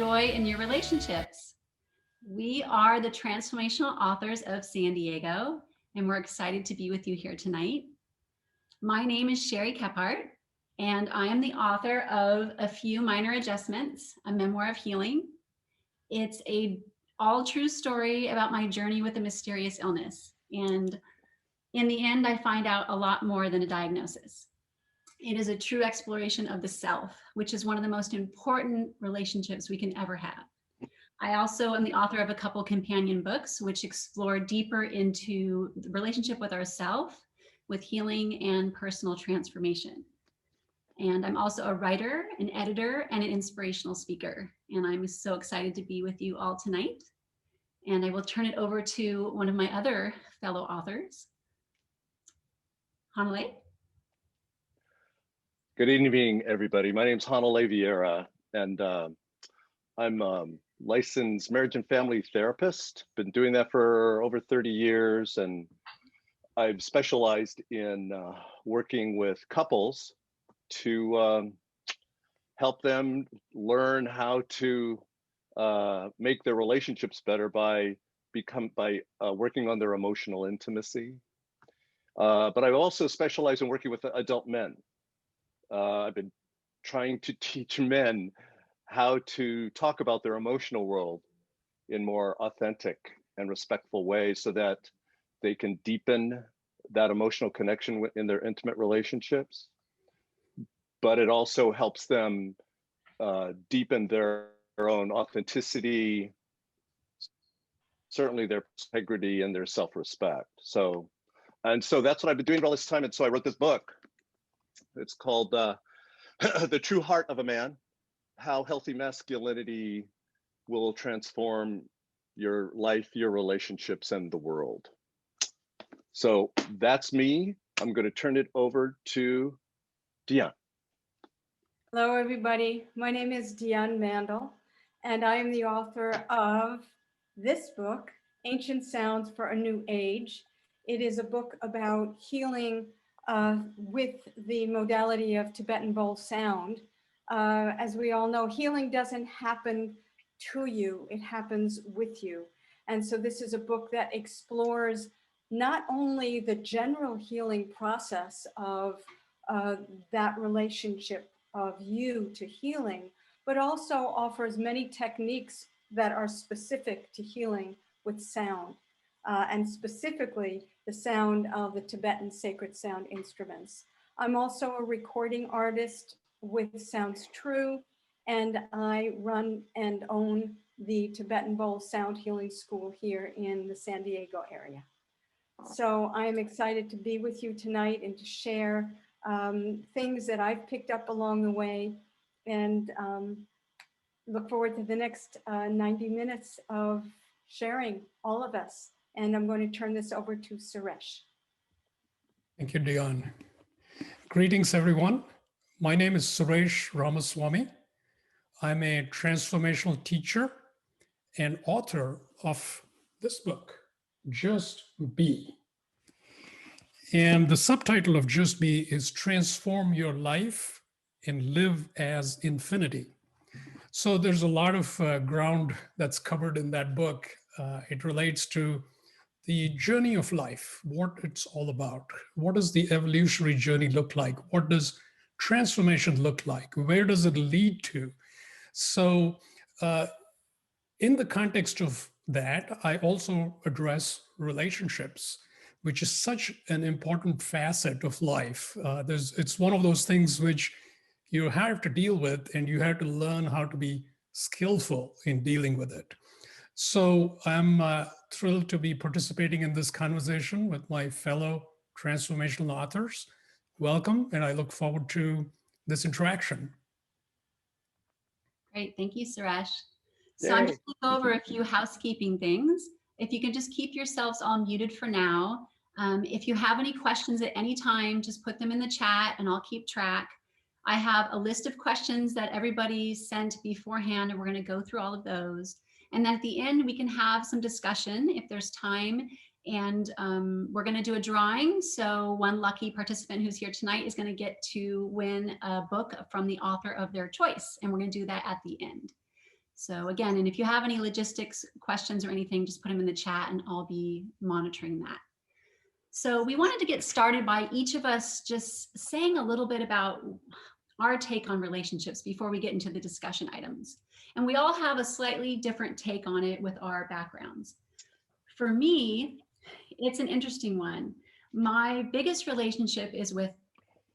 joy in your relationships. We are the transformational authors of San Diego, and we're excited to be with you here tonight. My name is Sherry Kephart, and I am the author of A Few Minor Adjustments, a memoir of healing. It's a all true story about my journey with a mysterious illness. And in the end, I find out a lot more than a diagnosis. It is a true exploration of the self, which is one of the most important relationships we can ever have. I also am the author of a couple companion books, which explore deeper into the relationship with ourself, with healing and personal transformation. And I'm also a writer, an editor, and an inspirational speaker. And I'm so excited to be with you all tonight. And I will turn it over to one of my other fellow authors, Hanalei. Good evening, everybody. My name is Hanalei Vieira, and I'm a licensed marriage and family therapist. Been doing that for over 30 years, and I've specialized in working with couples to help them learn how to make their relationships better by working on their emotional intimacy. But I've also specialized in working with adult men. I've been trying to teach men how to talk about their emotional world in more authentic and respectful ways so that they can deepen that emotional connection in their intimate relationships. But it also helps them deepen their own authenticity, certainly their integrity and their self-respect. So that's what I've been doing for all this time. And so I wrote this book. It's called The True Heart of a Man, How Healthy Masculinity Will Transform Your Life, Your Relationships, and the World. So that's me. I'm going to turn it over to Dion. Hello, everybody. My name is Dion Mandel, and I am the author of this book, Ancient Sounds for a New Age. It is a book about healing with the modality of Tibetan bowl sound. As we all know, healing doesn't happen to you, it happens with you. And so this is a book that explores not only the general healing process of that relationship of you to healing, but also offers many techniques that are specific to healing with sound, and specifically the sound of the Tibetan sacred sound instruments. I'm also a recording artist with Sounds True, and I run and own the Tibetan Bowl Sound Healing School here in the San Diego area. So I'm excited to be with you tonight and to share things that I've picked up along the way, and look forward to the next 90 minutes of sharing, all of us. And I'm going to turn this over to Suresh. Thank you, Dion. Greetings, everyone. My name is Suresh Ramaswamy. I'm a transformational teacher and author of this book, Just Be. And the subtitle of Just Be is Transform Your Life and Live as Infinity. So there's a lot of ground that's covered in that book. It relates to the journey of life, what it's all about. What does the evolutionary journey look like? What does transformation look like? Where does it lead to? So in the context of that, I also address relationships, which is such an important facet of life. It's one of those things which you have to deal with, and you have to learn how to be skillful in dealing with it. So I'm thrilled to be participating in this conversation with my fellow transformational authors. Welcome, and I look forward to this interaction. Great, thank you, Suresh. So I'm just going to go over a few housekeeping things. If you can just keep yourselves all muted for now. If you have any questions at any time, just put them in the chat and I'll keep track. I have a list of questions that everybody sent beforehand, and we're going to go through all of those. And then at the end, we can have some discussion if there's time. And we're going to do a drawing. So one lucky participant who's here tonight is going to get to win a book from the author of their choice. And we're going to do that at the end. So again, and if you have any logistics questions or anything, just put them in the chat and I'll be monitoring that. So we wanted to get started by each of us just saying a little bit about our take on relationships before we get into the discussion items. And we all have a slightly different take on it with our backgrounds. For me, it's an interesting one. My biggest relationship is with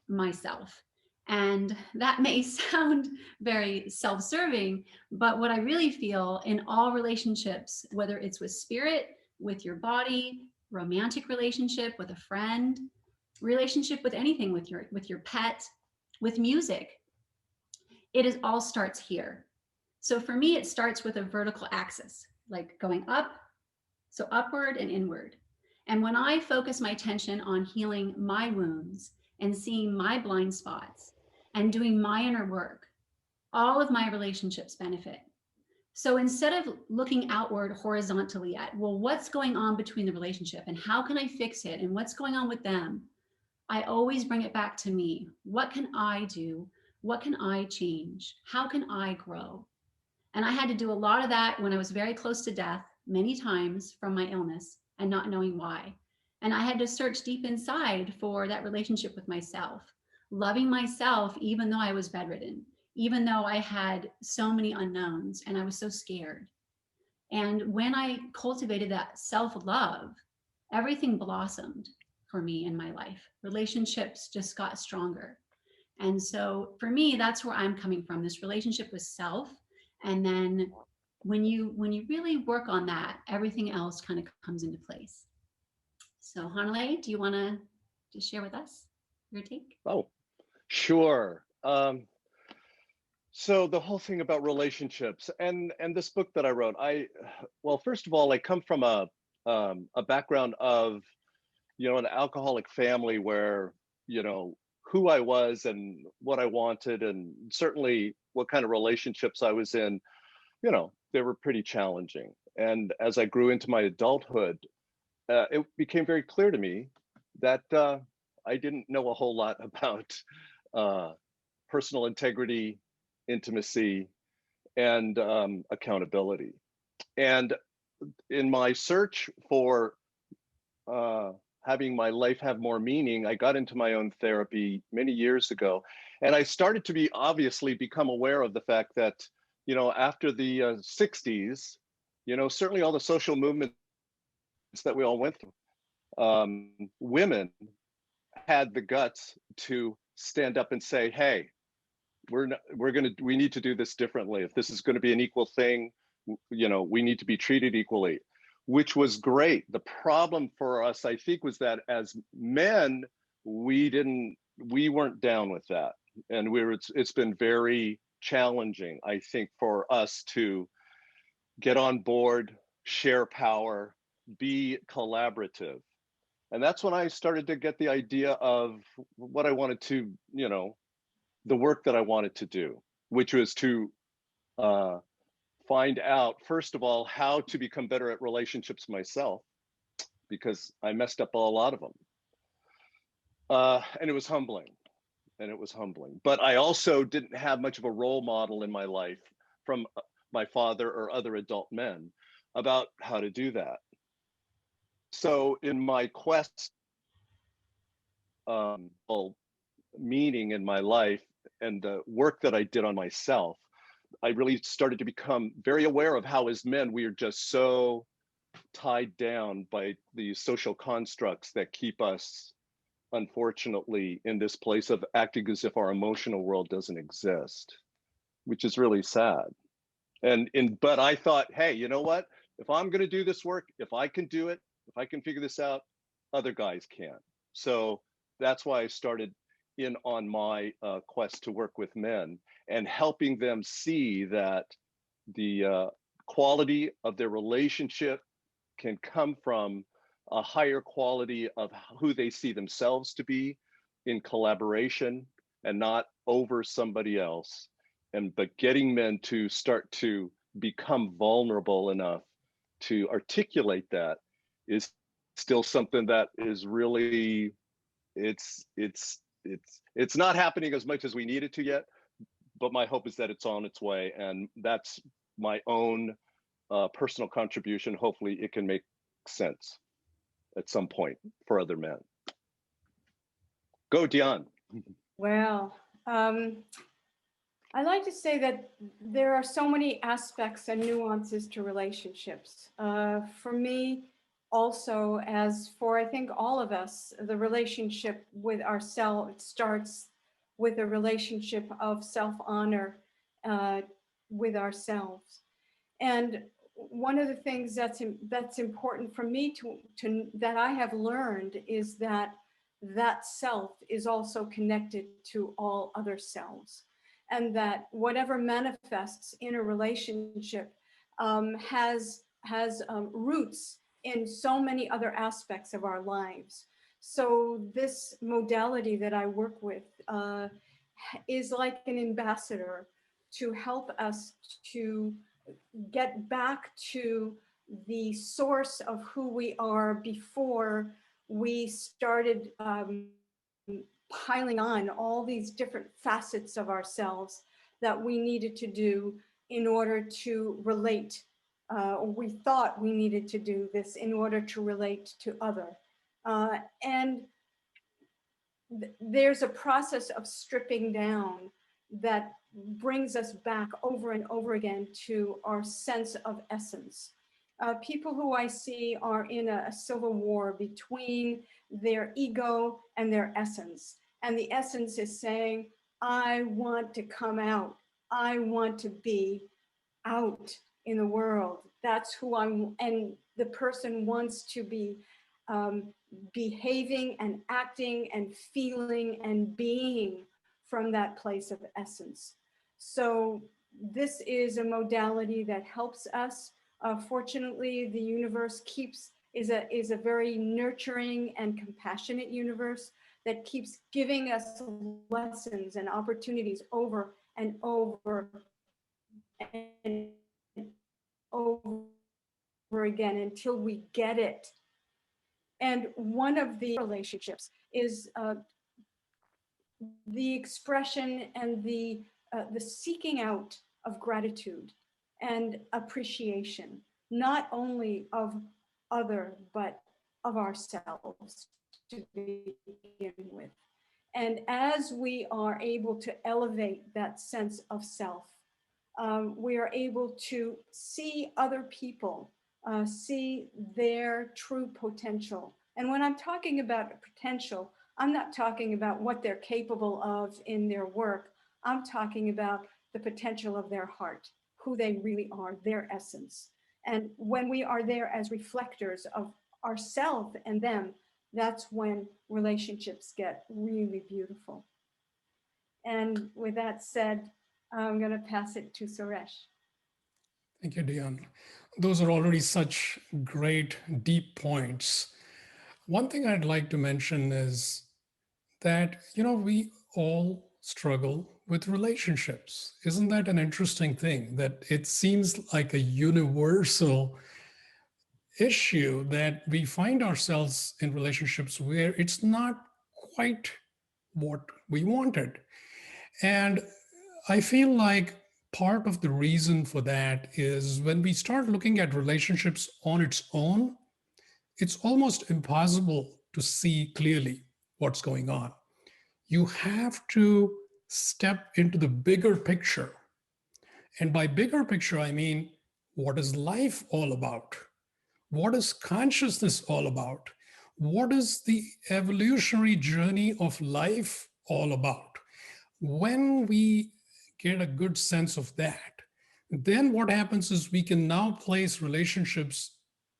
myself. And that may sound very self-serving, but what I really feel in all relationships, whether it's with spirit, with your body, romantic relationship, with a friend, relationship with anything, with your pet, with music, it all starts here. So for me, it starts with a vertical axis, like going up, so upward and inward. And when I focus my attention on healing my wounds and seeing my blind spots and doing my inner work, all of my relationships benefit. So instead of looking outward horizontally at, well, what's going on between the relationship and how can I fix it and what's going on with them, I always bring it back to me. What can I do? What can I change? How can I grow? And I had to do a lot of that when I was very close to death, many times from my illness and not knowing why. And I had to search deep inside for that relationship with myself, loving myself, even though I was bedridden, even though I had so many unknowns and I was so scared. And when I cultivated that self-love, everything blossomed for me in my life. Relationships just got stronger. And so for me, that's where I'm coming from, this relationship with self. And then when you really work on that, everything else kind of comes into place. So Hanalei, do you want to just share with us your take? Oh, sure. So the whole thing about relationships and this book that I wrote, well, first of all, I come from a background of, an alcoholic family where, who I was and what I wanted, and certainly what kind of relationships I was in, they were pretty challenging. And as I grew into my adulthood, it became very clear to me that I didn't know a whole lot about personal integrity, intimacy, and accountability. And in my search for having my life have more meaning, I got into my own therapy many years ago. And I started to obviously become aware of the fact that, after the 60s, certainly all the social movements that we all went through, women had the guts to stand up and say, hey, we need to do this differently. If this is going to be an equal thing, we need to be treated equally, which was great. The problem for us, I think, was that as men, we weren't down with that. And it's been very challenging, I think, for us to get on board, share power, be collaborative. And that's when I started to get the idea of what I wanted to, the work that I wanted to do, which was to find out, first of all, how to become better at relationships myself, because I messed up a lot of them. And it was humbling. But I also didn't have much of a role model in my life from my father or other adult men about how to do that. So in my quest, meaning in my life and the work that I did on myself, I really started to become very aware of how as men, we are just so tied down by these social constructs that keep us, unfortunately, in this place of acting as if our emotional world doesn't exist, which is really sad. But I thought, hey, you know what? If I'm going to do this work, if I can do it, if I can figure this out, other guys can. So that's why I started in on my quest to work with men and helping them see that the quality of their relationship can come from a higher quality of who they see themselves to be in collaboration and not over somebody else. But getting men to start to become vulnerable enough to articulate that is still something that is really, it's not happening as much as we need it to yet, but my hope is that it's on its way. And that's my own personal contribution, hopefully it can make sense at some point for other men. Go, Dion. Well, I like to say that there are so many aspects and nuances to relationships. For me, also, as for I think all of us, the relationship with ourselves starts with a relationship of self-honor with ourselves. And one of the things that's important for me to that I have learned is that that self is also connected to all other selves, and that whatever manifests in a relationship has roots in so many other aspects of our lives. So this modality that I work with is like an ambassador to help us to get back to the source of who we are before we started piling on all these different facets of ourselves that we needed to do in order to relate. We thought we needed to do this in order to relate to other. And there's a process of stripping down that brings us back over and over again to our sense of essence. People who I see are in a civil war between their ego and their essence. And the essence is saying, I want to come out. I want to be out in the world. That's who I'm, and the person wants to be behaving and acting and feeling and being from that place of essence. So this is a modality that helps us. Fortunately, the universe is a very nurturing and compassionate universe that keeps giving us lessons and opportunities over and over and over again until we get it. And one of the relationships is the expression and the seeking out of gratitude and appreciation, not only of other, but of ourselves to begin with. And as we are able to elevate that sense of self, we are able to see other people, see their true potential. And when I'm talking about potential, I'm not talking about what they're capable of in their work. I'm talking about the potential of their heart, who they really are, their essence. And when we are there as reflectors of ourselves and them, that's when relationships get really beautiful. And with that said, I'm going to pass it to Suresh. Thank you, Dion. Those are already such great, deep points. One thing I'd like to mention is that, we all struggle with relationships. Isn't that an interesting thing? That it seems like a universal issue that we find ourselves in relationships where it's not quite what we wanted. And I feel like part of the reason for that is when we start looking at relationships on its own, it's almost impossible to see clearly what's going on. You have to step into the bigger picture. And by bigger picture, I mean, what is life all about? What is consciousness all about? What is the evolutionary journey of life all about? When we get a good sense of that, then what happens is we can now place relationships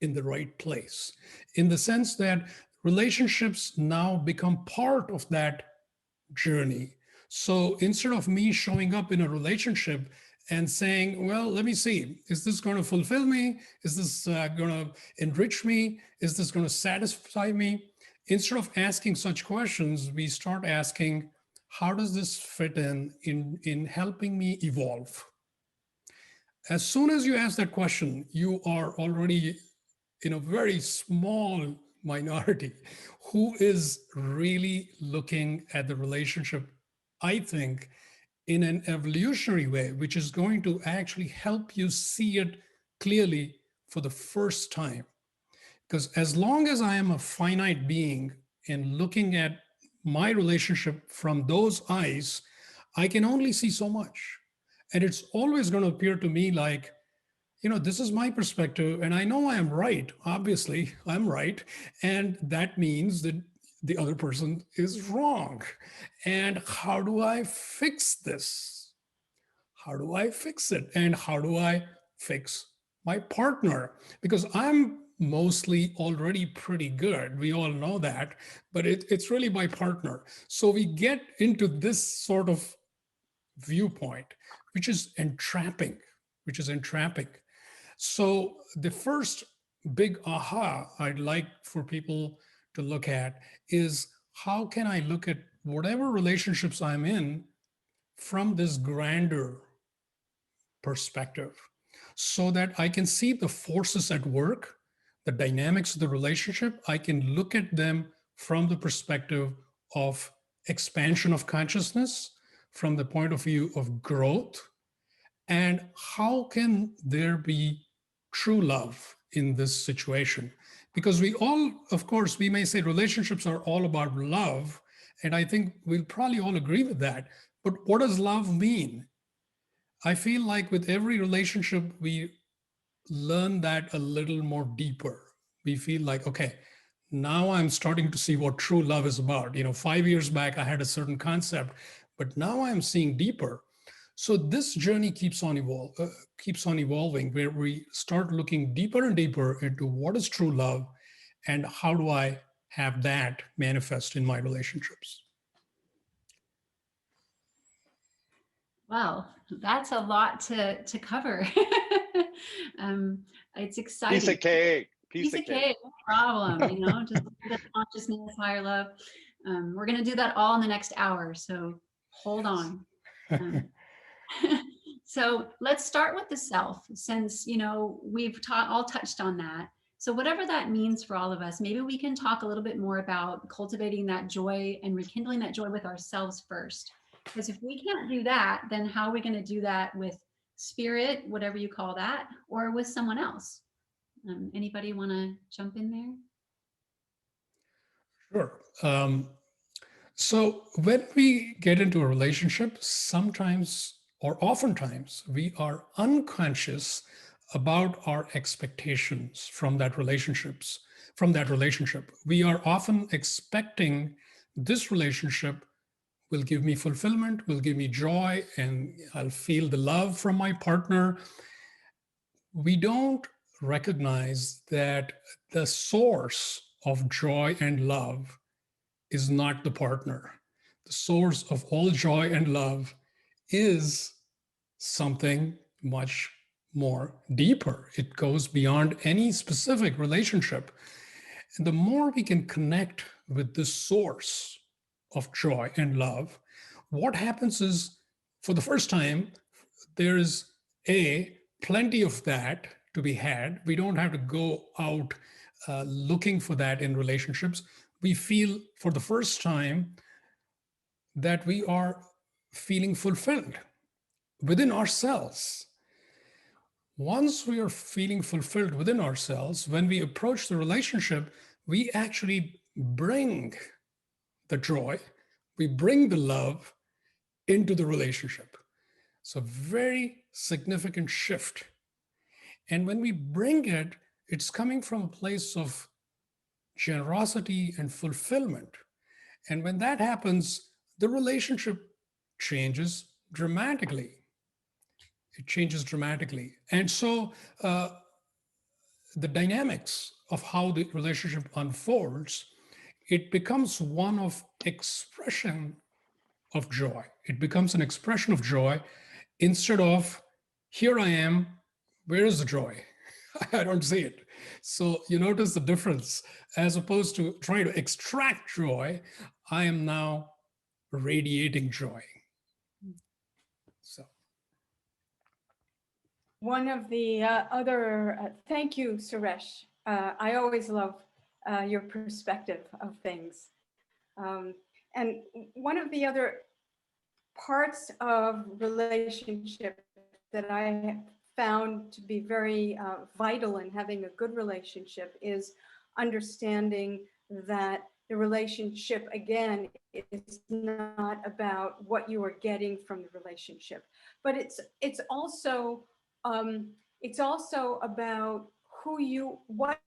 in the right place, in the sense that relationships now become part of that journey. So instead of me showing up in a relationship and saying, well, let me see, is this going to fulfill me? Is this going to enrich me? Is this going to satisfy me? Instead of asking such questions, we start asking, how does this fit in helping me evolve? As soon as you ask that question, you are already in a very small minority who is really looking at the relationship, I think, in an evolutionary way, which is going to actually help you see it clearly for the first time. Because as long as I am a finite being and looking at my relationship from those eyes, I can only see so much. And it's always going to appear to me like, this is my perspective, and I know I am right. Obviously, I'm right. And that means that the other person is wrong. And how do I fix this? How do I fix it? And how do I fix my partner? Because I'm mostly already pretty good. We all know that, but it's really my partner. So we get into this sort of viewpoint, which is entrapping, So the first big aha I'd like for people to look at is, how can I look at whatever relationships I'm in from this grander perspective, so that I can see the forces at work, the dynamics of the relationship. I can look at them from the perspective of expansion of consciousness, from the point of view of growth, and how can there be true love in this situation? Because we all, of course, we may say relationships are all about love, and I think we'll probably all agree with that. But what does love mean? I feel like with every relationship, we learn that a little more deeper. We feel like, okay, now I'm starting to see what true love is about. 5 years back, I had a certain concept, but now I'm seeing deeper. So this journey keeps on evolving, where we start looking deeper and deeper into what is true love and how do I have that manifest in my relationships. Wow, that's a lot to cover. It's exciting. Piece of cake. Piece of cake, no problem. Just the consciousness, higher love. We're going to do that all in the next hour, so hold on. So let's start with the self, since we've all touched on that. So whatever that means for all of us, maybe we can talk a little bit more about cultivating that joy and rekindling that joy with ourselves first. Because if we can't do that, then how are we going to do that with spirit, whatever you call that, or with someone else? Anybody want to jump in there? Sure. So when we get into a relationship, sometimes or oftentimes we are unconscious about our expectations from that relationship. We are often expecting this relationship will give me fulfillment, will give me joy, and I'll feel the love from my partner. We don't recognize that the source of joy and love is not the partner. The source of all joy and love is something much more deeper. It goes beyond any specific relationship. And the more we can connect with the source of joy and love, what happens is, for the first time, there is plenty of that to be had. We don't have to go out looking for that in relationships. We feel for the first time that we are feeling fulfilled within ourselves. Once we are feeling fulfilled within ourselves, when we approach the relationship, we actually bring the joy, we bring the love into the relationship. It's a very significant shift. And when we bring it, it's coming from a place of generosity and fulfillment. And when that happens, the relationship changes dramatically. It changes dramatically. And so the dynamics of how the relationship unfolds, it becomes one of expression of joy. It becomes an expression of joy instead of, here I am, where is the joy? I don't see it. So you notice the difference. As opposed to trying to extract joy, I am now radiating joy. So. One of the thank you, Suresh. I always love your perspective of things. And one of the other parts of relationship that I have found to be very vital in having a good relationship is understanding that the relationship, again, is not about what you are getting from the relationship, but it's also about what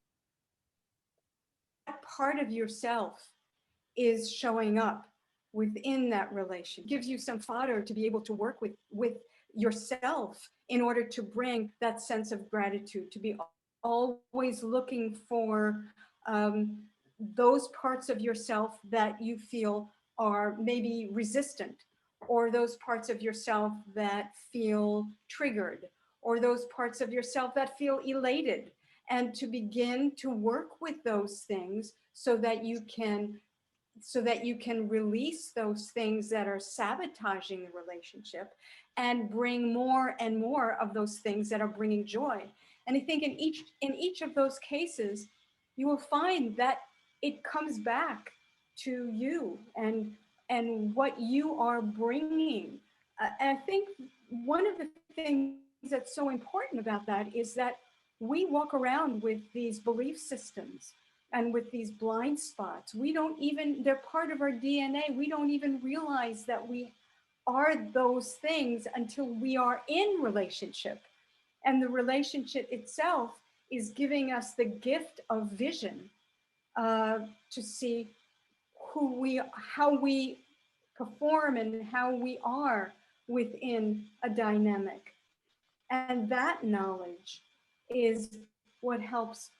part of yourself is showing up within that relation. It gives you some fodder to be able to work with yourself in order to bring that sense of gratitude, to be always looking for those parts of yourself that you feel are maybe resistant, or those parts of yourself that feel triggered, or those parts of yourself that feel elated, and to begin to work with those things so that you can release those things that are sabotaging the relationship and bring more and more of those things that are bringing joy. And I think in each of those cases, you will find that it comes back to you and what you are bringing. And I think one of the things that's so important about that is that we walk around with these belief systems and with these blind spots. They're part of our DNA. We don't even realize that we are those things until we are in relationship. And the relationship itself is giving us the gift of vision to see how we perform and how we are within a dynamic. And that knowledge is what helps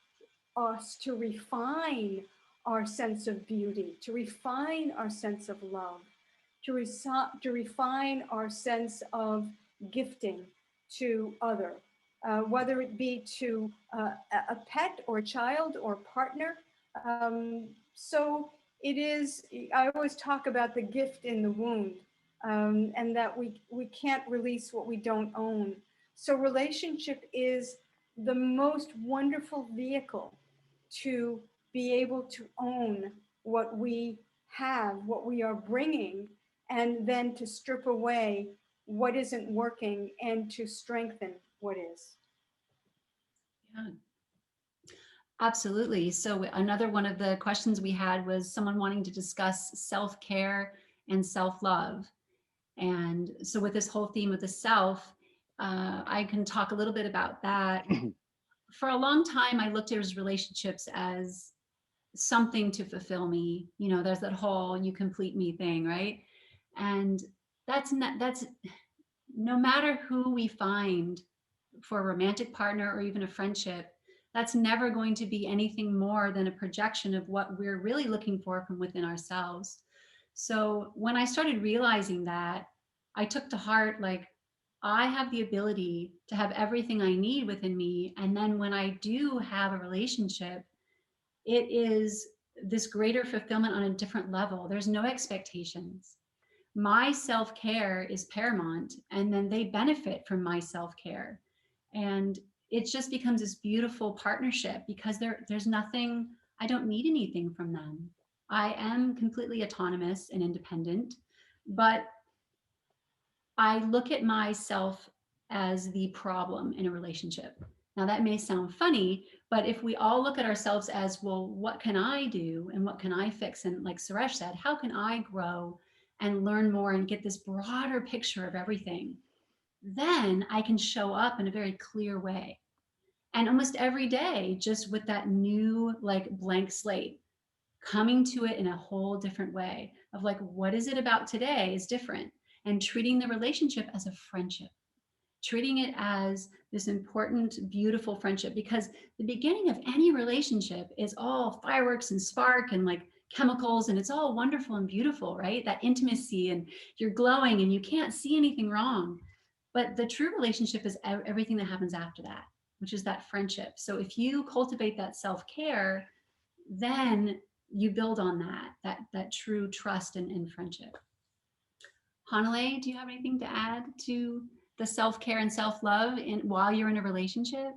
us to refine our sense of beauty, to refine our sense of love, to refine our sense of gifting to other, whether it be to a pet or a child or partner. So it is, I always talk about the gift in the wound, and that we can't release what we don't own. So relationship is the most wonderful vehicle to be able to own what we have, what we are bringing, and then to strip away what isn't working and to strengthen what is. Yeah, absolutely. So another one of the questions we had was someone wanting to discuss self-care and self-love. And so with this whole theme of the self, I can talk a little bit about that. For a long time, I looked at relationships as something to fulfill me. You know, there's that whole "you complete me" thing, right? And that's no matter who we find for a romantic partner or even a friendship, that's never going to be anything more than a projection of what we're really looking for from within ourselves. So when I started realizing that, I took to heart, like, I have the ability to have everything I need within me. And then when I do have a relationship, it is this greater fulfillment on a different level. There's no expectations. My self-care is paramount, and then they benefit from my self-care. And it just becomes this beautiful partnership because there's nothing, I don't need anything from them. I am completely autonomous and independent, but I look at myself as the problem in a relationship. Now that may sound funny, but if we all look at ourselves as, well, what can I do and what can I fix? And like Suresh said, how can I grow and learn more and get this broader picture of everything? Then I can show up in a very clear way. And almost every day, just with that new, like, blank slate, coming to it in a whole different way of, like, what is it about today is different, and treating the relationship as a friendship, treating it as this important, beautiful friendship, because the beginning of any relationship is all fireworks and spark and like chemicals, and it's all wonderful and beautiful, right? That intimacy, and you're glowing and you can't see anything wrong. But the true relationship is everything that happens after that, which is that friendship. So if you cultivate that self-care, then you build on that true trust and friendship. Hanale, do you have anything to add to the self-care and self-love while you're in a relationship?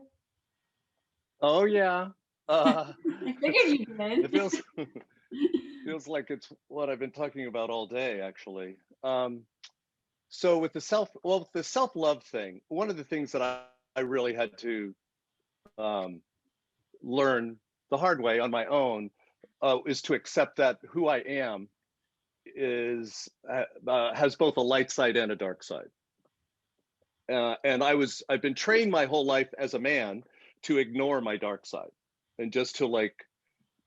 Oh yeah. I figured you did. It feels like it's what I've been talking about all day, actually. So with the self-love thing, one of the things that I really had to learn the hard way on my own is to accept that who I am is has both a light side and a dark side. And I've been trained my whole life as a man to ignore my dark side and just to like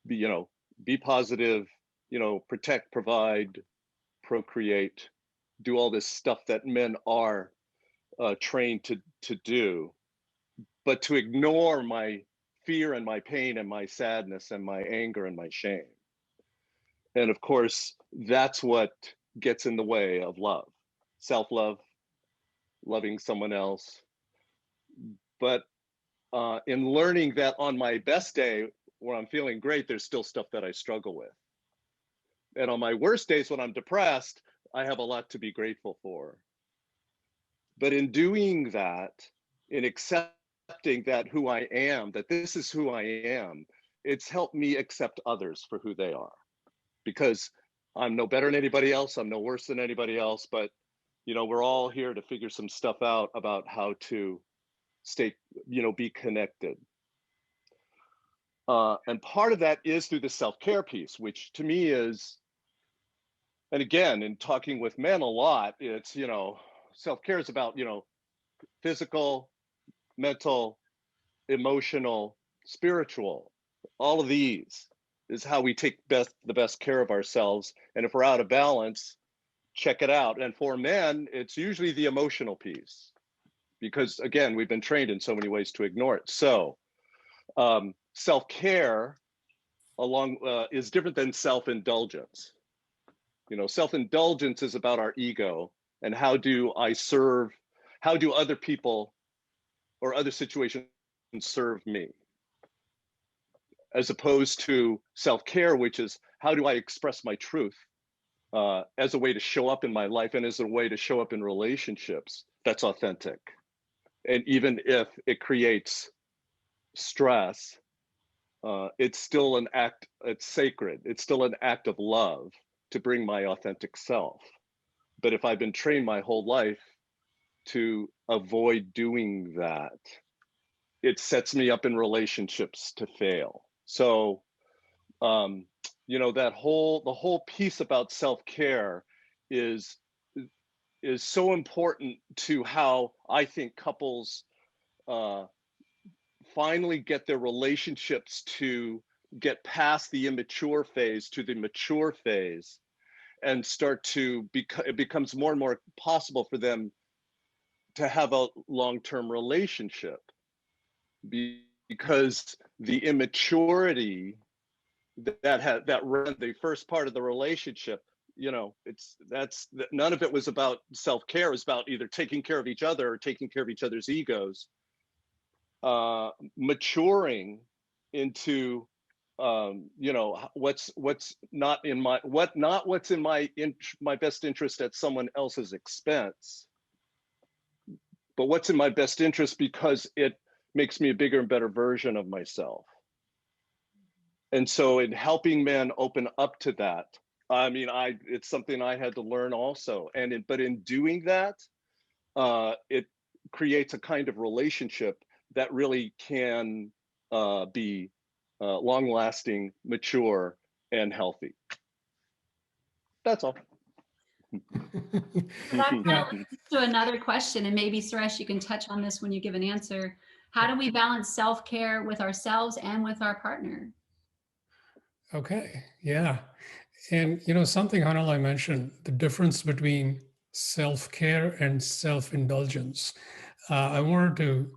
be positive, protect, provide, procreate, do all this stuff that men are trained to do, but to ignore my fear and my pain and my sadness and my anger and my shame. And of course, that's what gets in the way of love, self-love, loving someone else. But in learning that on my best day, when I'm feeling great, there's still stuff that I struggle with. And on my worst days when I'm depressed, I have a lot to be grateful for. But in doing that, in accepting that who I am, that this is who I am, it's helped me accept others for who they are. Because I'm no better than anybody else, I'm no worse than anybody else, but we're all here to figure some stuff out about how to stay, be connected. And part of that is through the self-care piece, which to me is, and again, in talking with men a lot, it's, self-care is about, physical, mental, emotional, spiritual. All of these is how we take the best care of ourselves. And if we're out of balance, check it out. And for men, it's usually the emotional piece, because again, we've been trained in so many ways to ignore it. So self-care is different than self-indulgence. Self-indulgence is about our ego and how do other people or other situations serve me, as opposed to self-care, which is how do I express my truth as a way to show up in my life and as a way to show up in relationships that's authentic. And even if it creates stress, it's still an act, it's sacred. It's still an act of love to bring my authentic self. But if I've been trained my whole life to avoid doing that, it sets me up in relationships to fail. So, the whole piece about self-care is so important to how I think couples finally get their relationships to get past the immature phase to the mature phase and start to it becomes more and more possible for them to have a long-term relationship, because the immaturity that run the first part of the relationship, that's none of it was about self-care. It was about either taking care of each other or taking care of each other's egos. Maturing into what's not in my best interest at someone else's expense, but what's in my best interest because it makes me a bigger and better version of myself. And so in helping men open up to that, it's something I had to learn also. But in doing that, it creates a kind of relationship that really can be long-lasting, mature, and healthy. That's all. That kind of leads to another question, and maybe Suresh, you can touch on this when you give an answer. How do we balance self-care with ourselves and with our partner? Okay, yeah. And something Hanalei mentioned, the difference between self-care and self-indulgence. I wanted to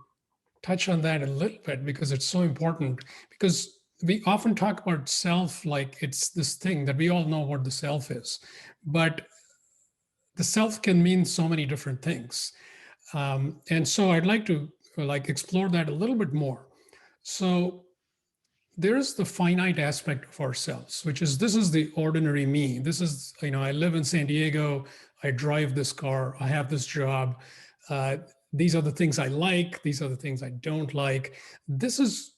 touch on that a little bit because it's so important, because we often talk about self like it's this thing that we all know what the self is, but the self can mean so many different things. And so I'd like to explore that a little bit more. So there's the finite aspect of ourselves, which is, this is the ordinary me. This is, I live in San Diego, I drive this car, I have this job. These are the things I like, these are the things I don't like. This is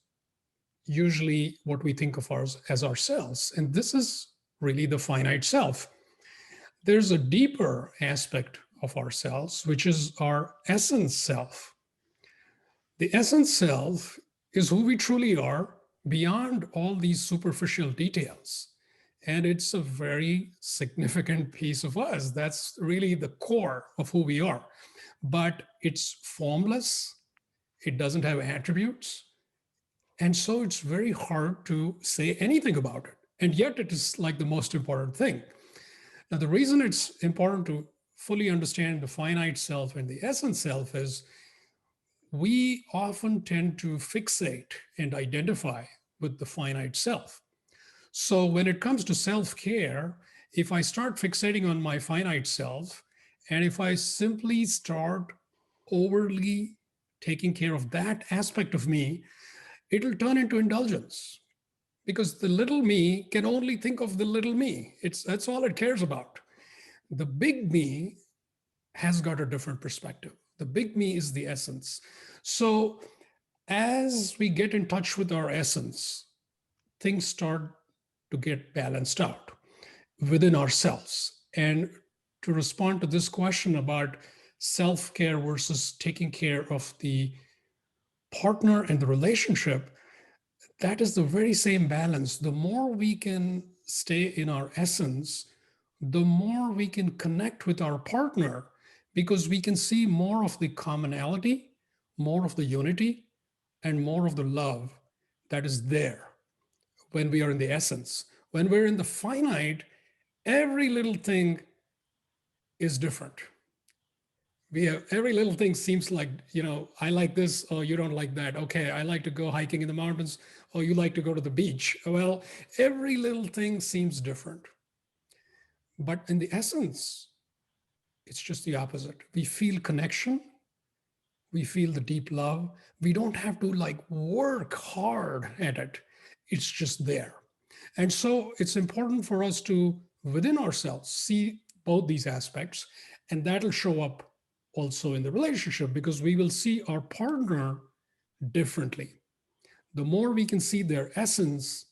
usually what we think of as ourselves. And this is really the finite self. There's a deeper aspect of ourselves, which is our essence self. The essence self is who we truly are beyond all these superficial details. And it's a very significant piece of us. That's really the core of who we are. But it's formless, it doesn't have attributes. And so it's very hard to say anything about it. And yet it is like the most important thing. Now, the reason it's important to fully understand the finite self and the essence self is we often tend to fixate and identify with the finite self. So when it comes to self-care, if I start fixating on my finite self, and if I simply start overly taking care of that aspect of me, it'll turn into indulgence because the little me can only think of the little me. That's all it cares about. The big me has got a different perspective. The big me is the essence. So as we get in touch with our essence, things start to get balanced out within ourselves. And to respond to this question about self-care versus taking care of the partner and the relationship, that is the very same balance. The more we can stay in our essence, the more we can connect with our partner because we can see more of the commonality, more of the unity, and more of the love that is there when we are in the essence. When we're in the finite, every little thing is different. We have every little thing seems like, I like this, oh, you don't like that. Okay, I like to go hiking in the mountains, oh, you like to go to the beach. Well, every little thing seems different. But in the essence, it's just the opposite. We feel connection. We feel the deep love. We don't have to work hard at it. It's just there. And so it's important for us to, within ourselves, see both these aspects, and that'll show up also in the relationship because we will see our partner differently. The more we can see their essence,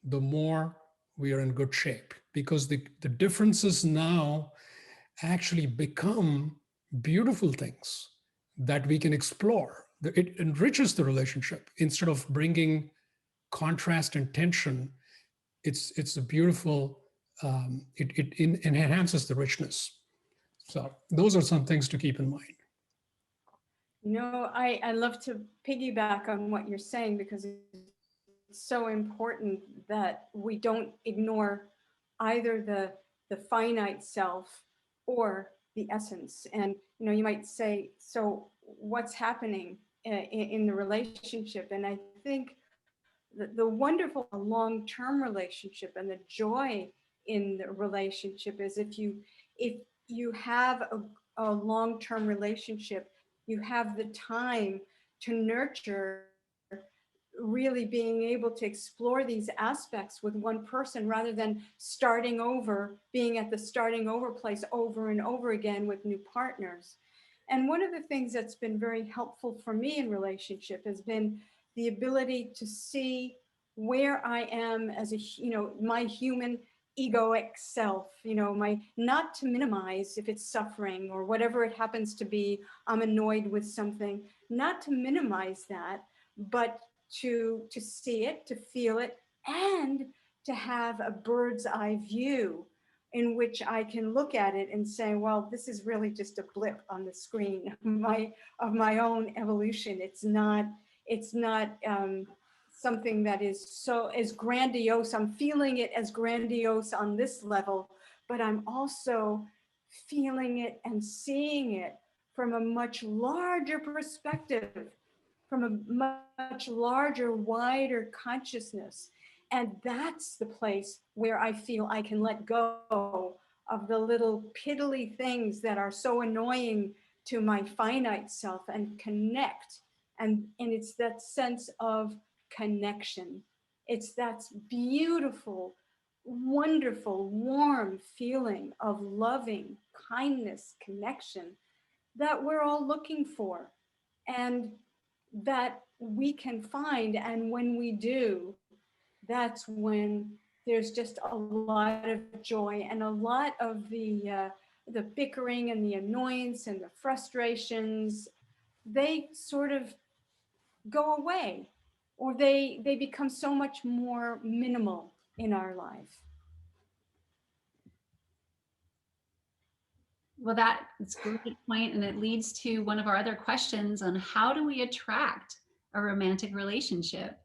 the more we are in good shape because the differences now actually become beautiful things that we can explore. It enriches the relationship instead of bringing contrast and tension. It's a beautiful, it enhances the richness. So those are some things to keep in mind. I love to piggyback on what you're saying because it's so important that we don't ignore either the finite self or the essence. And you might say, so what's happening in the relationship? And I think the wonderful long-term relationship and the joy in the relationship is if you have a long-term relationship, you have the time to nurture really being able to explore these aspects with one person rather than starting over, being at the starting over place over and over again with new partners. And one of the things that's been very helpful for me in relationship has been the ability to see where I am as my human egoic self, my, not to minimize if it's suffering or whatever it happens to be, I'm annoyed with something, not to minimize that, but to see it, to feel it, and to have a bird's eye view in which I can look at it and say, well, this is really just a blip on the screen of my own evolution. It's not something that is so as grandiose. I'm feeling it as grandiose on this level, but I'm also feeling it and seeing it from a much larger perspective, from a much larger, wider consciousness. And that's the place where I feel I can let go of the little piddly things that are so annoying to my finite self and connect. And it's that sense of connection. It's that beautiful, wonderful, warm feeling of loving kindness, connection that we're all looking for. And that we can find. And when we do, that's when there's just a lot of joy and a lot of the the bickering and the annoyance and the frustrations, they sort of go away, or they become so much more minimal in our life. Well, that's a great point, and it leads to one of our other questions on how do we attract a romantic relationship?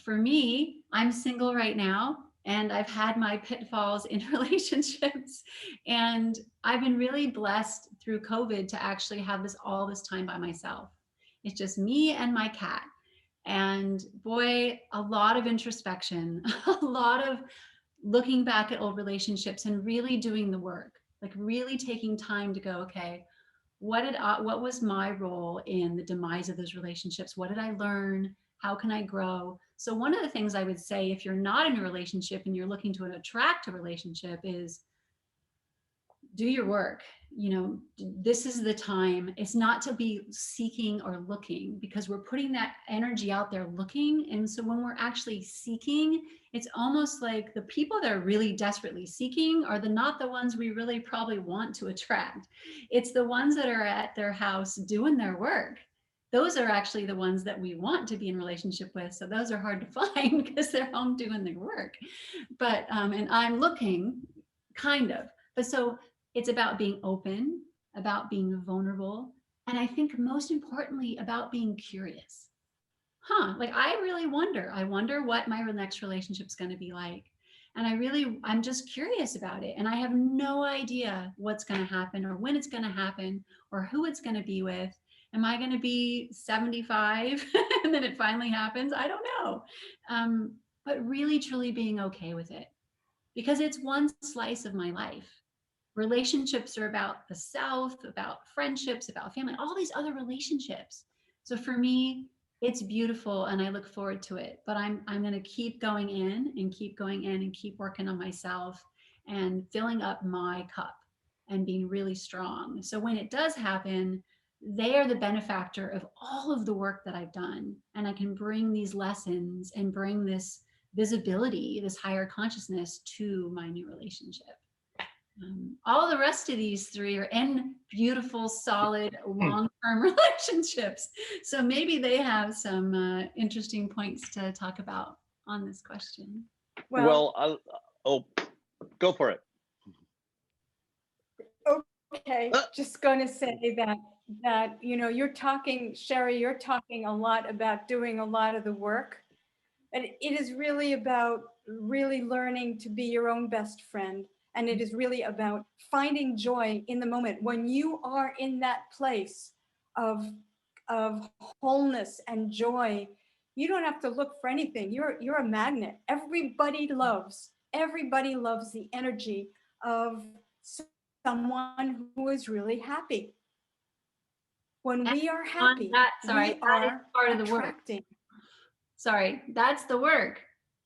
For me, I'm single right now, and I've had my pitfalls in relationships, and I've been really blessed through COVID to actually have all this time by myself. It's just me and my cat. And boy, a lot of introspection, a lot of looking back at old relationships and really doing the work, like really taking time to go, okay, what was my role in the demise of those relationships? What did I learn? How can I grow? So one of the things I would say, if you're not in a relationship and you're looking to attract a relationship, is do your work. You know, this is the time. It's not to be seeking or looking, because we're putting that energy out there looking. And so when we're actually seeking, it's almost like the people that are really desperately seeking are not the ones we really probably want to attract. It's the ones that are at their house doing their work. Those are actually the ones that we want to be in relationship with. So those are hard to find because they're home doing their work. But, and I'm looking, kind of. But so it's about being open, about being vulnerable, and I think most importantly, about being curious. Like I really wonder. I wonder what my next relationship's going to be like. And I'm just curious about it. And I have no idea what's going to happen or when it's going to happen or who it's going to be with. Am I going to be 75 and then it finally happens? I don't know. But really, truly being okay with it, because it's one slice of my life. Relationships are about the self, about friendships, about family, all these other relationships. So for me, it's beautiful and I look forward to it, but I'm going to keep going in and keep going in and keep working on myself and filling up my cup and being really strong. So when it does happen, they are the benefactor of all of the work that I've done. And I can bring these lessons and bring this visibility, this higher consciousness to my new relationship. All the rest of these three are in beautiful, solid, long-term relationships. So maybe they have some interesting points to talk about on this question. Well, go for it. Okay, just going to say that you know, you're talking, Sherry, you're talking a lot about doing a lot of the work, and it is really about really learning to be your own best friend. And it is really about finding joy in the moment. When you are in that place of wholeness and joy, you don't have to look for anything. You're a magnet. Everybody loves the energy of someone who is really happy. When we are happy, we are part of the attracting. work. Sorry, that's the work.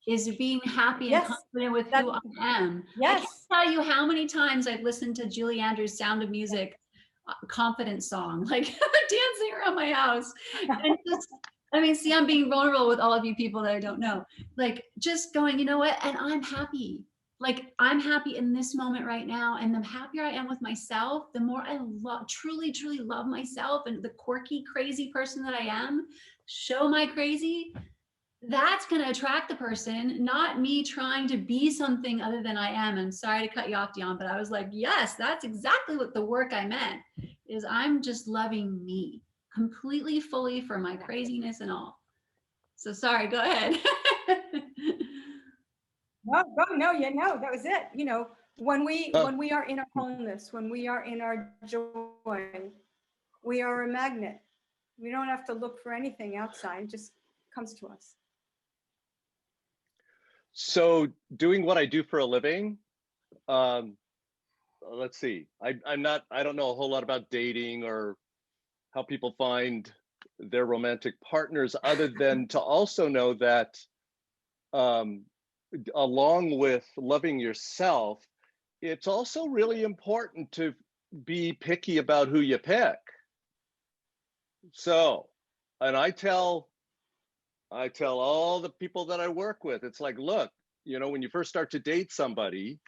Is being happy and confident with who I am. Yes. I can't tell you how many times I've listened to Julie Andrews' Sound of Music confidence song, like dancing around my house. And just, I mean, see, I'm being vulnerable with all of you people that I don't know. Like just going, you know what? And I'm happy. Like I'm happy in this moment right now. And the happier I am with myself, the more I truly, truly love myself and the quirky, crazy person that I am, show my crazy. That's going to attract the person, not me trying to be something other than I am. I'm sorry to cut you off, Dion, but I was like, yes, that's exactly what the work I meant is. I'm just loving me completely, fully, for my craziness and all. So sorry, go ahead. No, yeah, no, that was it. You know, when we are in our wholeness, when we are in our joy, we are a magnet. We don't have to look for anything outside. It just comes to us. So doing what I do for a living, let's see, I don't know a whole lot about dating or how people find their romantic partners, other than to also know that along with loving yourself, it's also really important to be picky about who you pick. So, and I tell all the people that I work with, it's like, look, you know, when you first start to date somebody,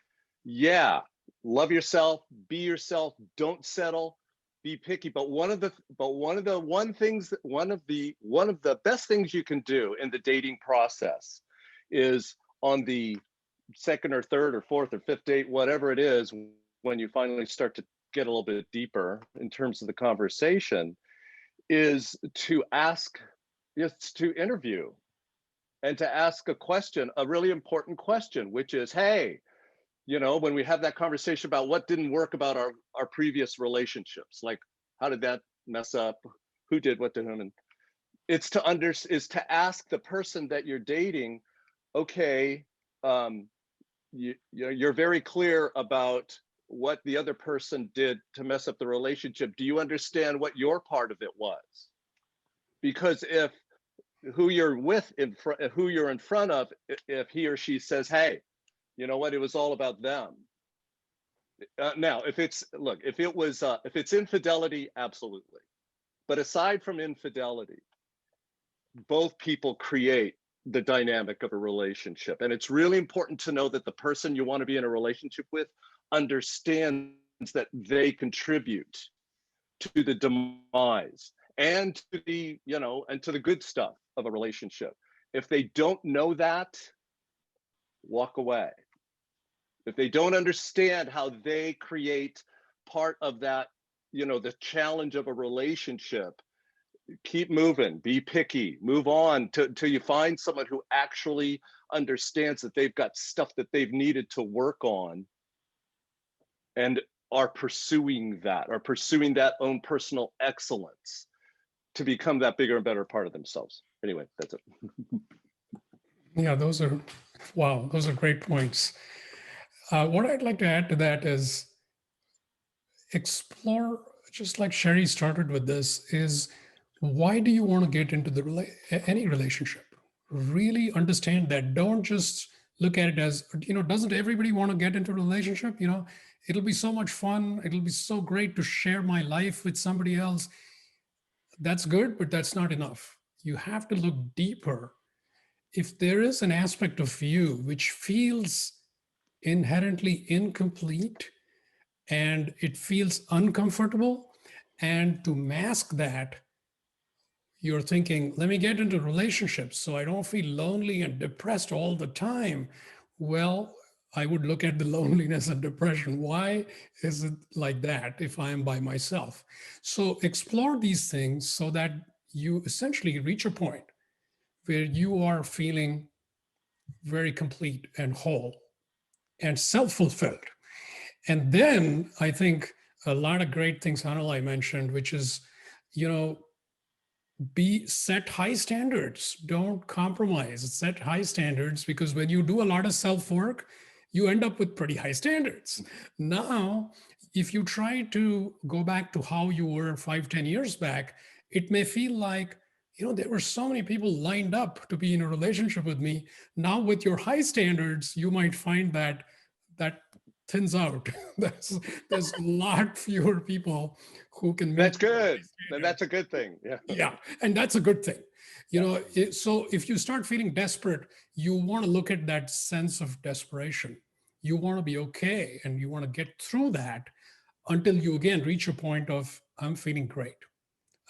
yeah, love yourself, be yourself, don't settle, be picky. But one of the best things you can do in the dating process is on the second or third or fourth or fifth date, whatever it is, when you finally start to get a little bit deeper in terms of the conversation, is to interview and to ask a question, a really important question, which is, hey, when we have that conversation about what didn't work about our previous relationships, like how did that mess up, who did what to whom, and it's to ask the person that you're dating, okay, you're very clear about what the other person did to mess up the relationship. Do you understand what your part of it was? Because if who you're in front of, if he or she says, hey, you know what, it was all about them. Now, if it's infidelity, absolutely. But aside from infidelity, both people create the dynamic of a relationship. And it's really important to know that the person you want to be in a relationship with understands that they contribute to the demise and to the good stuff of a relationship. If they don't know that, walk away. If they don't understand how they create part of that, the challenge of a relationship, keep moving, be picky, move on till you find someone who actually understands that they've got stuff that they've needed to work on and are pursuing that own personal excellence to become that bigger and better part of themselves. Anyway, that's it. Yeah, those are great points. What I'd like to add to that is explore, just like Sherry started with this, is why do you want to get into any relationship? Really understand that. Don't just look at it as, doesn't everybody want to get into a relationship? It'll be so much fun. It'll be so great to share my life with somebody else. That's good, but that's not enough. You have to look deeper. If there is an aspect of you which feels inherently incomplete and it feels uncomfortable, and to mask that, you're thinking, let me get into relationships so I don't feel lonely and depressed all the time. Well, I would look at the loneliness and depression. Why is it like that if I am by myself? So explore these things so that you essentially reach a point where you are feeling very complete and whole and self-fulfilled. And then I think a lot of great things Hanalei mentioned, which is, set high standards. Don't compromise. Set high standards, because when you do a lot of self-work, you end up with pretty high standards. Now, if you try to go back to how you were 5-10 years back, it may feel like, there were so many people lined up to be in a relationship with me. Now, with your high standards, you might find that thins out. there's a lot fewer people who can. That's good. And that's a good thing. Yeah. Yeah, and that's a good thing. So if you start feeling desperate, you want to look at that sense of desperation. You want to be okay, and you want to get through that until you again reach a point of, I'm feeling great.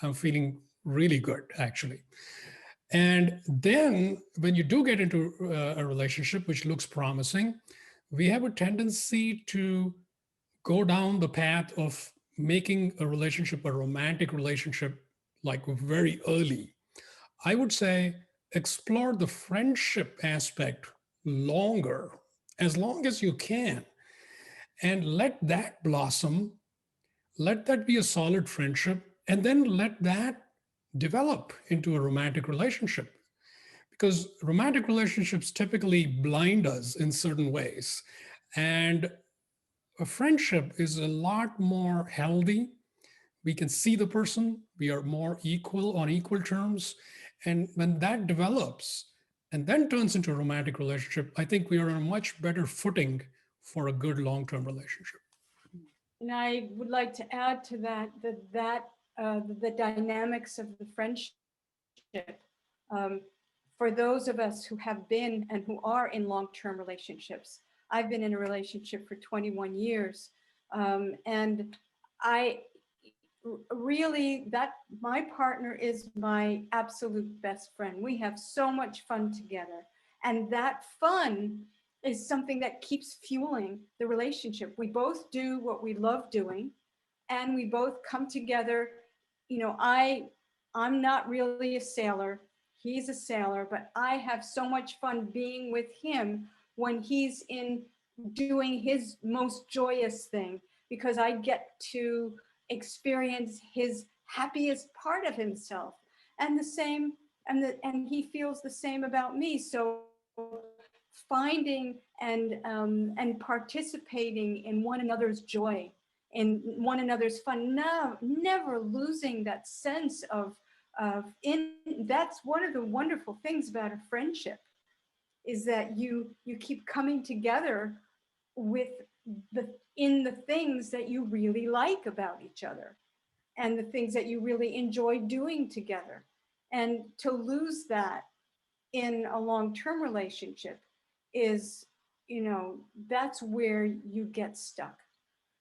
I'm feeling really good, actually. And then when you do get into a relationship which looks promising, we have a tendency to go down the path of making a relationship a romantic relationship, like very early. I would say explore the friendship aspect longer, as long as you can, and let that blossom. Let that be a solid friendship, and then let that develop into a romantic relationship. Because romantic relationships typically blind us in certain ways. And a friendship is a lot more healthy. We can see the person, we are more equal on equal terms. And when that develops and then turns into a romantic relationship, I think we are on a much better footing for a good long-term relationship. And I would like to add to that, the dynamics of the friendship. For those of us who have been and who are in long-term relationships, I've been in a relationship for 21 years. And I really, that my partner is my absolute best friend. We have so much fun together. And that fun is something that keeps fueling the relationship. We both do what we love doing, and we both come together. You know, I'm not really a sailor. He's a sailor, but I have so much fun being with him when he's in doing his most joyous thing, because I get to experience his happiest part of himself. And the same, and he feels the same about me. So finding and participating in one another's joy, in one another's fun, never losing that sense of in that's one of the wonderful things about a friendship, is that you keep coming together with the things that you really like about each other, and the things that you really enjoy doing together. And to lose that in a long-term relationship is, you know, that's where you get stuck.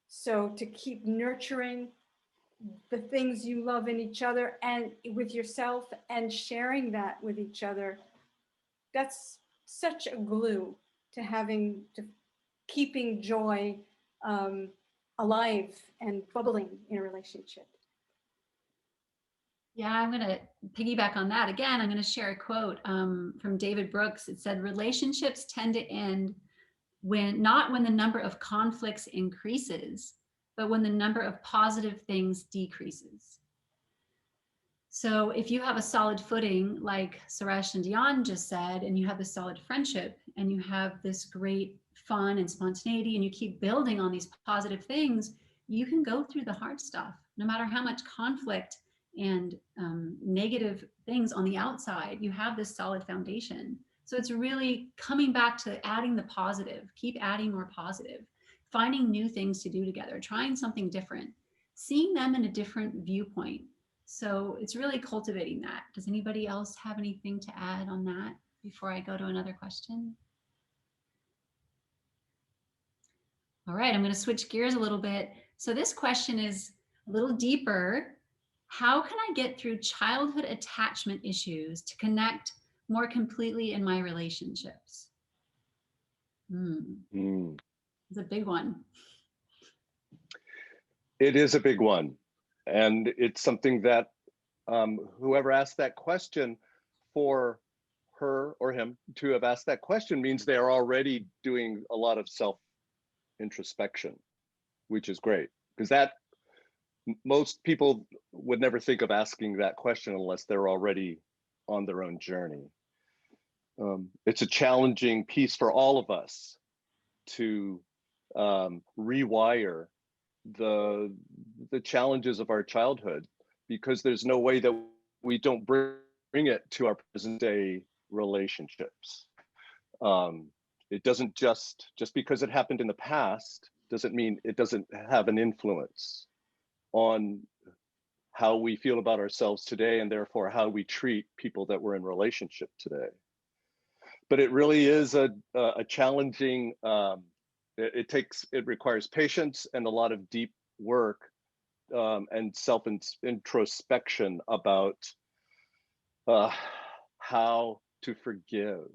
So to keep nurturing the things you love in each other and with yourself, and sharing that with each other, that's such a glue to having, to keeping joy alive and bubbling in a relationship. Yeah, I'm going to piggyback on that. Again, I'm going to share a quote from David Brooks. It said, relationships tend to end not when the number of conflicts increases, but when the number of positive things decreases. So if you have a solid footing, like Suresh and Dion just said, and you have this solid friendship, and you have this great fun and spontaneity, and you keep building on these positive things, you can go through the hard stuff, no matter how much conflict and negative things on the outside. You have this solid foundation. So it's really coming back to adding the positive, keep adding more positive, finding new things to do together, trying something different, seeing them in a different viewpoint. So it's really cultivating that. Does anybody else have anything to add on that before I go to another question? All right, I'm going to switch gears a little bit. So this question is a little deeper. How can I get through childhood attachment issues to connect more completely in my relationships? It's a big one. It is a big one. And it's something that whoever asked that question, for her or him to have asked that question, means they are already doing a lot of self-introspection, which is great, because that most people would never think of asking that question unless they're already on their own journey. It's a challenging piece for all of us to rewire the challenges of our childhood, because there's no way that we don't bring it to our present day relationships. It doesn't just because it happened in the past doesn't mean it doesn't have an influence on how we feel about ourselves today, and therefore how we treat people that we're in relationship today. But it really is a challenging, it requires patience and a lot of deep work and self-introspection about how to forgive.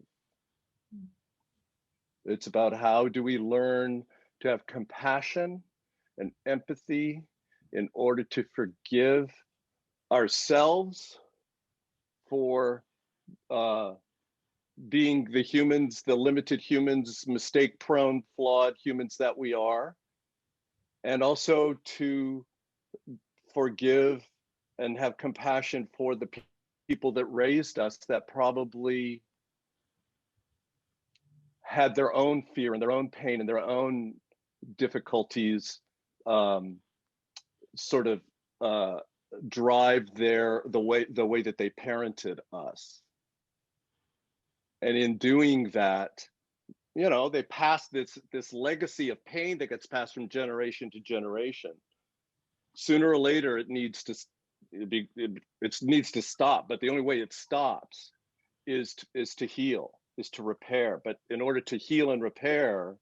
It's about how do we learn to have compassion and empathy in order to forgive ourselves for being the humans, the limited humans, mistake-prone, flawed humans that we are, and also to forgive and have compassion for the people that raised us, that probably had their own fear and their own pain and their own difficulties sort of drive the way that they parented us. And in doing that, you know, they pass this legacy of pain that gets passed from generation to generation. Sooner or later, it needs to stop. But the only way it stops is to heal, is to repair. But in order to heal and repair,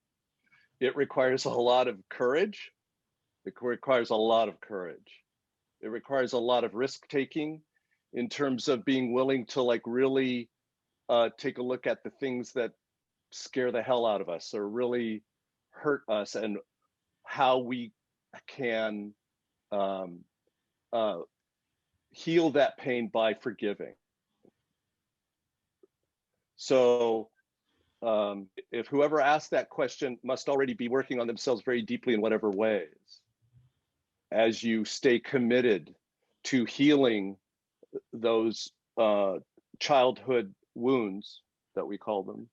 It requires a lot of courage. It requires a lot of courage. It requires a lot of risk taking in terms of being willing to like really take a look at the things that scare the hell out of us or really hurt us, and how we can um, uh, heal that pain by forgiving. So if whoever asked that question must already be working on themselves very deeply in whatever ways, as you stay committed to healing those childhood wounds that we call them,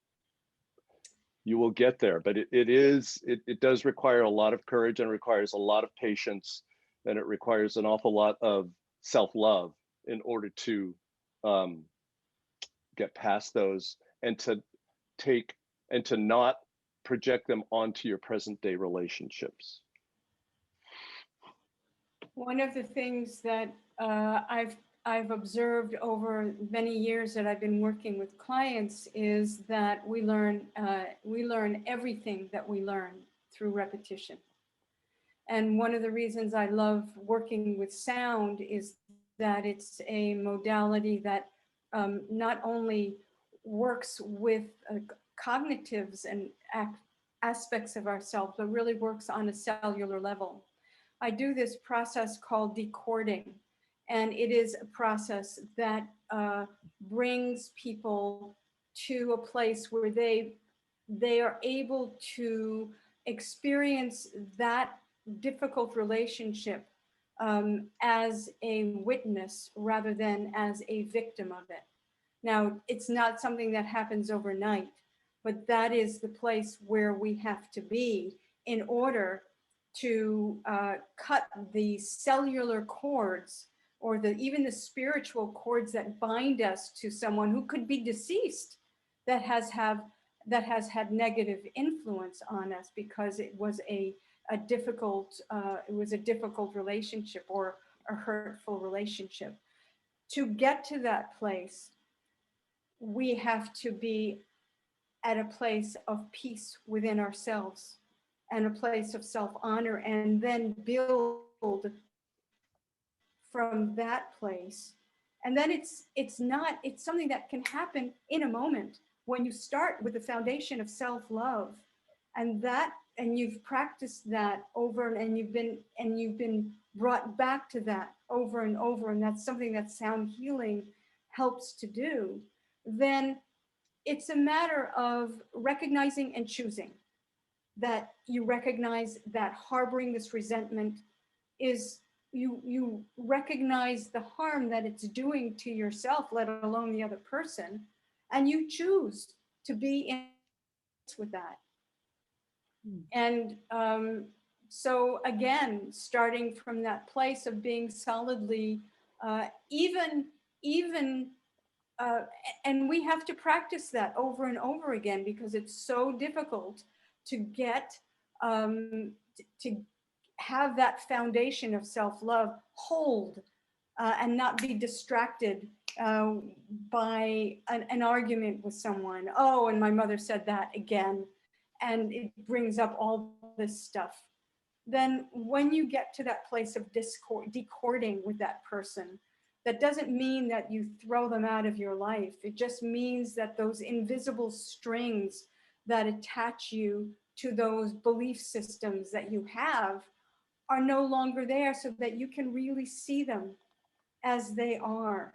you will get there. But it does require a lot of courage, and requires a lot of patience, and it requires an awful lot of self-love in order to get past those, and to not project them onto your present day relationships. One of the things that I've observed over many years that I've been working with clients is that we learn everything that we learn through repetition. And one of the reasons I love working with sound is that it's a modality that not only works with cognitives and aspects of ourselves, but really works on a cellular level. I do this process called decording, and it is a process that brings people to a place where they are able to experience that difficult relationship as a witness rather than as a victim of it. Now, it's not something that happens overnight, but that is the place where we have to be in order to cut the cellular cords, or even the spiritual cords that bind us to someone who could be deceased, that has had negative influence on us because it was a difficult relationship or a hurtful relationship. To get to that place, we have to be at a place of peace within ourselves and a place of self-honor, and then build from that place. And then it's something that can happen in a moment when you start with the foundation of self-love, and you've practiced that over, and you've been brought back to that over and over, and that's something that sound healing helps to do. Then it's a matter of recognizing and choosing that you recognize that harboring this resentment is, you recognize the harm that it's doing to yourself, let alone the other person, and you choose to be in with that. And so again, starting from that place of being solidly and we have to practice that over and over again, because it's so difficult to get to have that foundation of self-love hold and not be distracted by an argument with someone. Oh, and my mother said that again, and it brings up all this stuff. Then when you get to that place of decording with that person, that doesn't mean that you throw them out of your life. It just means that those invisible strings that attach you to those belief systems that you have are no longer there, so that you can really see them as they are,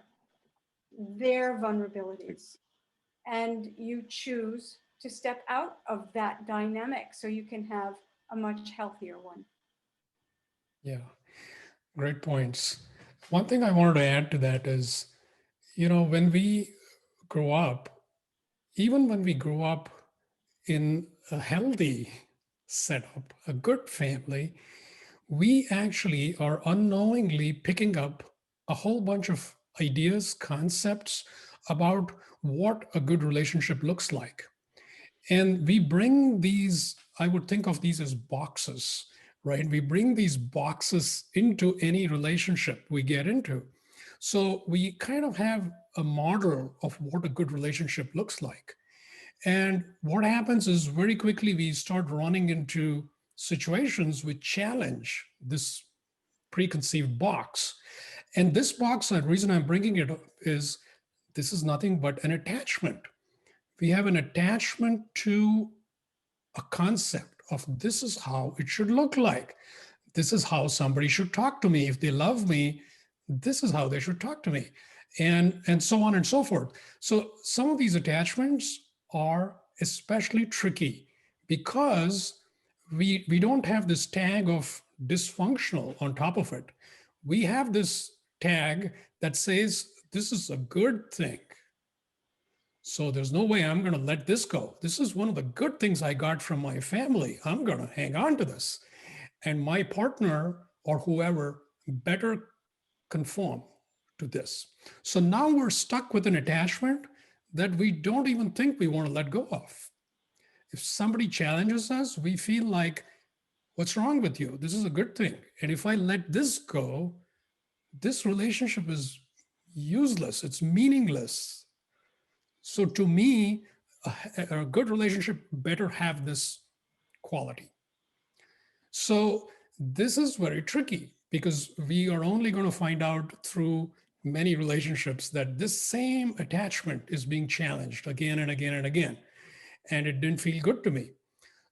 their vulnerabilities. And you choose to step out of that dynamic so you can have a much healthier one. Yeah, great points. One thing I wanted to add to that is, when we grow up, even when we grow up in a healthy setup, a good family, we actually are unknowingly picking up a whole bunch of ideas, concepts about what a good relationship looks like. And we bring these, I would think of these as boxes, right? We bring these boxes into any relationship we get into. So we kind of have a model of what a good relationship looks like. And what happens is very quickly we start running into situations which challenge this preconceived box. And this box, the reason I'm bringing it up is this is nothing but an attachment. We have an attachment to a concept of this is how it should look like. This is how somebody should talk to me. If they love me, this is how they should talk to me. And so on and so forth. So some of these attachments are especially tricky because we don't have this tag of dysfunctional on top of it. We have this tag that says this is a good thing. So there's no way I'm going to let this go. This is one of the good things I got from my family. I'm going to hang on to this. And my partner or whoever better conform to this. So now we're stuck with an attachment that we don't even think we want to let go of. If somebody challenges us, we feel like, what's wrong with you? This is a good thing. And if I let this go, this relationship is useless. It's meaningless. So to me, a good relationship better have this quality. So this is very tricky because we are only going to find out through many relationships that this same attachment is being challenged again and again and again. And it didn't feel good to me.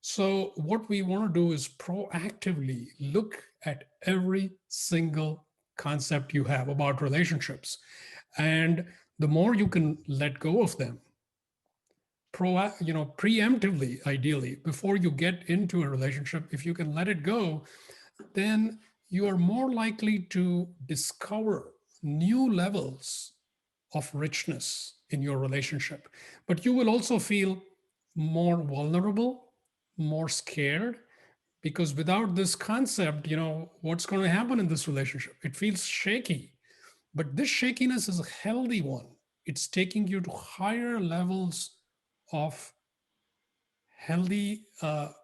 So what we want to do is proactively look at every single concept you have about relationships. And the more you can let go of them, preemptively, ideally, before you get into a relationship, if you can let it go, then you are more likely to discover new levels of richness in your relationship. But you will also feel more vulnerable, more scared, because without this concept, what's going to happen in this relationship? It feels shaky, but this shakiness is a healthy one. It's taking you to higher levels of healthy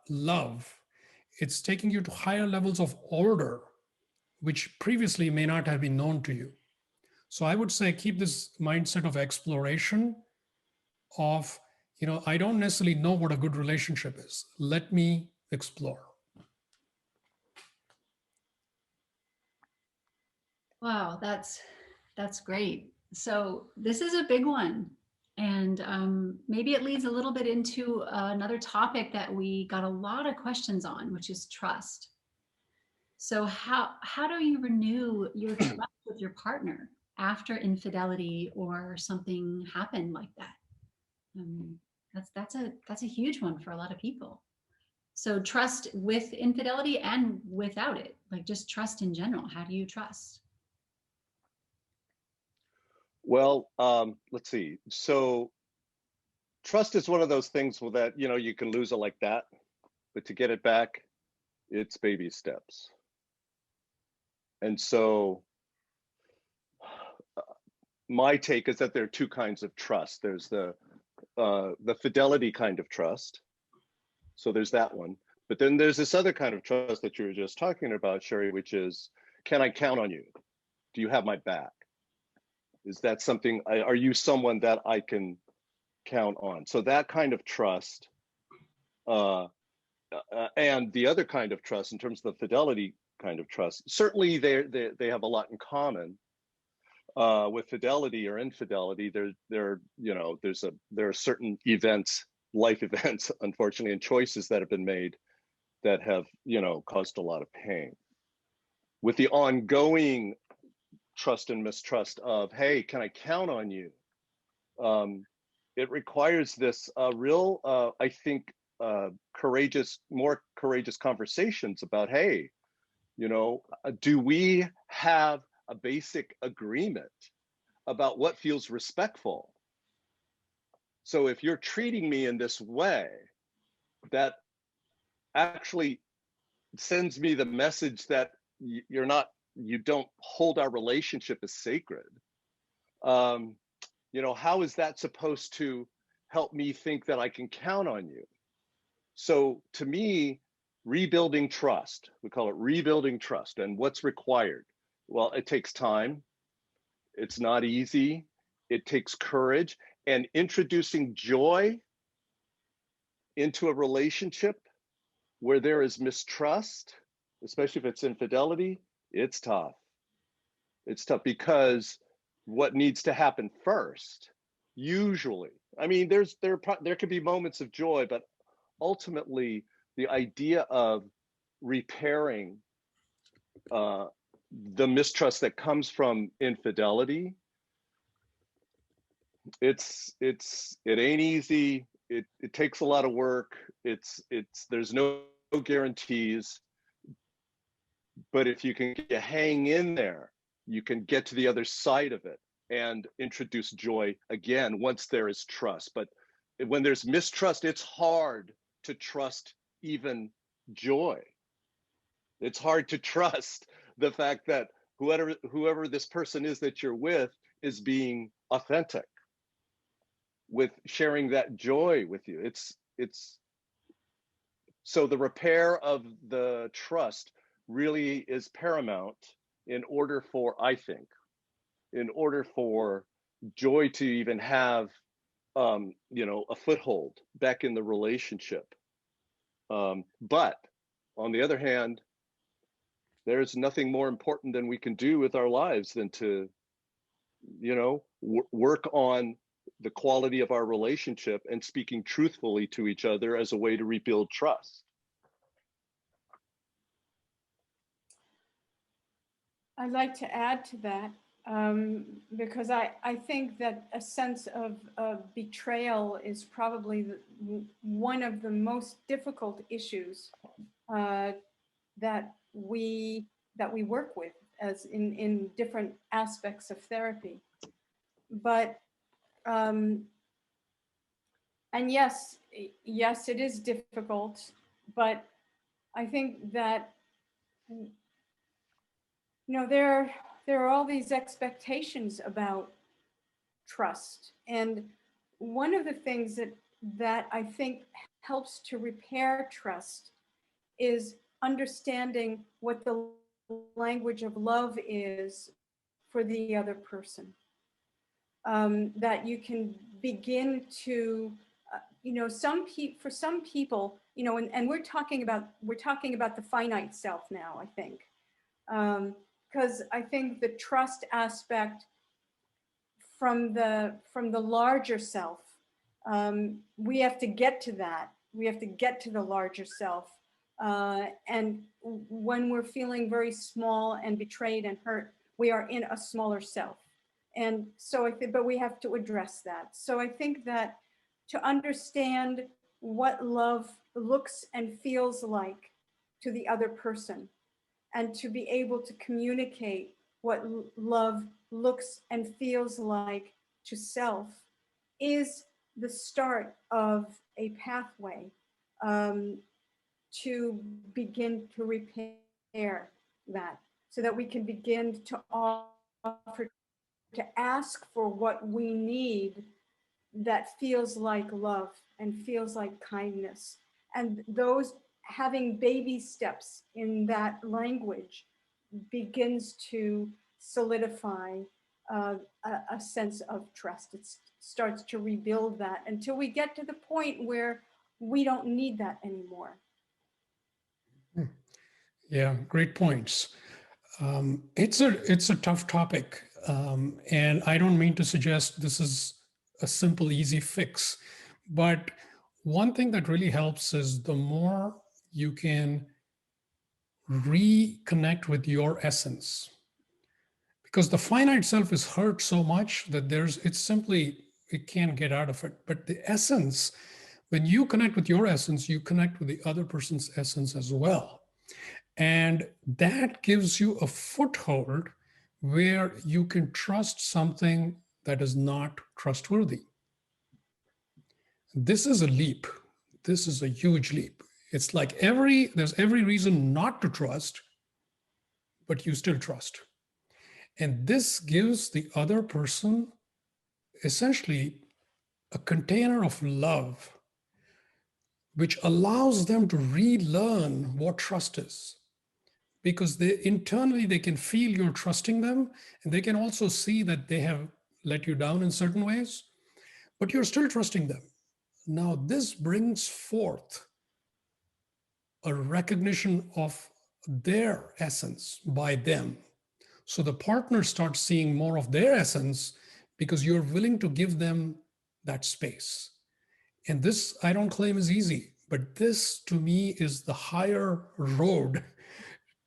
love. It's taking you to higher levels of order, which previously may not have been known to you. So I would say keep this mindset of exploration of, I don't necessarily know what a good relationship is. Let me explore. Wow, that's great. So this is a big one. And maybe it leads a little bit into another topic that we got a lot of questions on, which is trust. So how do you renew your trust with your partner after infidelity or something happened like that? That's a huge one for a lot of people. So trust with infidelity and without it, like just trust in general. How do you trust? Well, let's see. So trust is one of those things that, you can lose it like that, but to get it back, it's baby steps. And so my take is that there are two kinds of trust. There's the fidelity kind of trust. So there's that one. But then there's this other kind of trust that you were just talking about, Sherry, which is, can I count on you? Do you have my back? Is that something, are you someone that I can count on? So that kind of trust, and the other kind of trust in terms of the fidelity kind of trust, certainly they have a lot in common. With fidelity or infidelity, there are certain events, life events, unfortunately, and choices that have been made that have, caused a lot of pain. With the ongoing trust and mistrust of, hey, can I count on you? It requires this real, I think, more courageous conversations about, hey, do we have a basic agreement about what feels respectful? So if you're treating me in this way, that actually sends me the message that you don't hold our relationship as sacred. How is that supposed to help me think that I can count on you? So to me, rebuilding trust, we call it rebuilding trust. And what's required? Well, it takes time. It's not easy. It takes courage, and introducing joy into a relationship where there is mistrust, especially if it's infidelity, it's tough. It's tough because what needs to happen first, usually, I mean, there could be moments of joy, but ultimately the idea of repairing the mistrust that comes from infidelity, it ain't easy. It takes a lot of work. There's no guarantees, but if you can hang in there, you can get to the other side of it and introduce joy again once there is trust. But when there's mistrust, it's hard to trust even joy. It's hard to trust the fact that whoever this person is that you're with is being authentic with sharing that joy with you. It's so the repair of the trust really is paramount in order for, I think, in order for joy to even have a foothold back in the relationship. But on the other hand, there's nothing more important than we can do with our lives than to, work on the quality of our relationship and speaking truthfully to each other as a way to rebuild trust. I'd like to add to that because I think that a sense of betrayal is probably one of the most difficult issues that we work with as in different aspects of therapy. But and yes, it is difficult, but I think that there are all these expectations about trust, and one of the things that I think helps to repair trust is understanding what the language of love is for the other person. That you can begin to, for some people, and we're talking about the finite self now, I think, because I think the trust aspect from the larger self, we have to get to that. We have to get to the larger self. And when we're feeling very small and betrayed and hurt, we are in a smaller self. And so I think, but we have to address that. So I think that to understand what love looks and feels like to the other person, and to be able to communicate what love looks and feels like to self, is the start of a pathway to begin to repair that, so that we can begin to offer, to ask for what we need that feels like love and feels like kindness. And those, having baby steps in that language begins to solidify a sense of trust. It starts to rebuild that until we get to the point where we don't need that anymore. Yeah, great points. It's a tough topic, and I don't mean to suggest this is a simple, easy fix. But one thing that really helps is the more you can reconnect with your essence, because the finite self is hurt so much that it can't get out of it. But the essence, when you connect with your essence, you connect with the other person's essence as well. And that gives you a foothold where you can trust something that is not trustworthy. This is a leap. This is a huge leap. It's like there's every reason not to trust, but you still trust. And this gives the other person essentially a container of love, which allows them to relearn what trust is. Because internally they can feel you're trusting them, and they can also see that they have let you down in certain ways, but you're still trusting them. Now, this brings forth a recognition of their essence by them. So the partner starts seeing more of their essence because you're willing to give them that space. And this, I don't claim is easy, but this to me is the higher road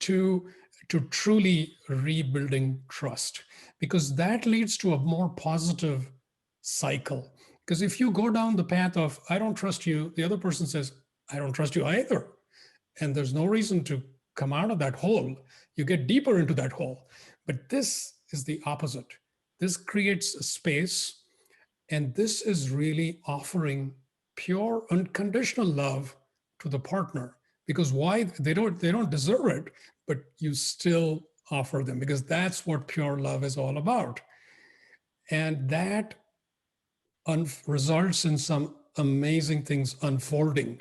to, to truly rebuilding trust, because that leads to a more positive cycle. Because if you go down the path of, I don't trust you, the other person says, I don't trust you either. And there's no reason to come out of that hole. You get deeper into that hole. But this is the opposite. This creates a space, and this is really offering pure, unconditional love to the partner. Because why? They don't deserve it, but you still offer them, because that's what pure love is all about. And that results in some amazing things unfolding.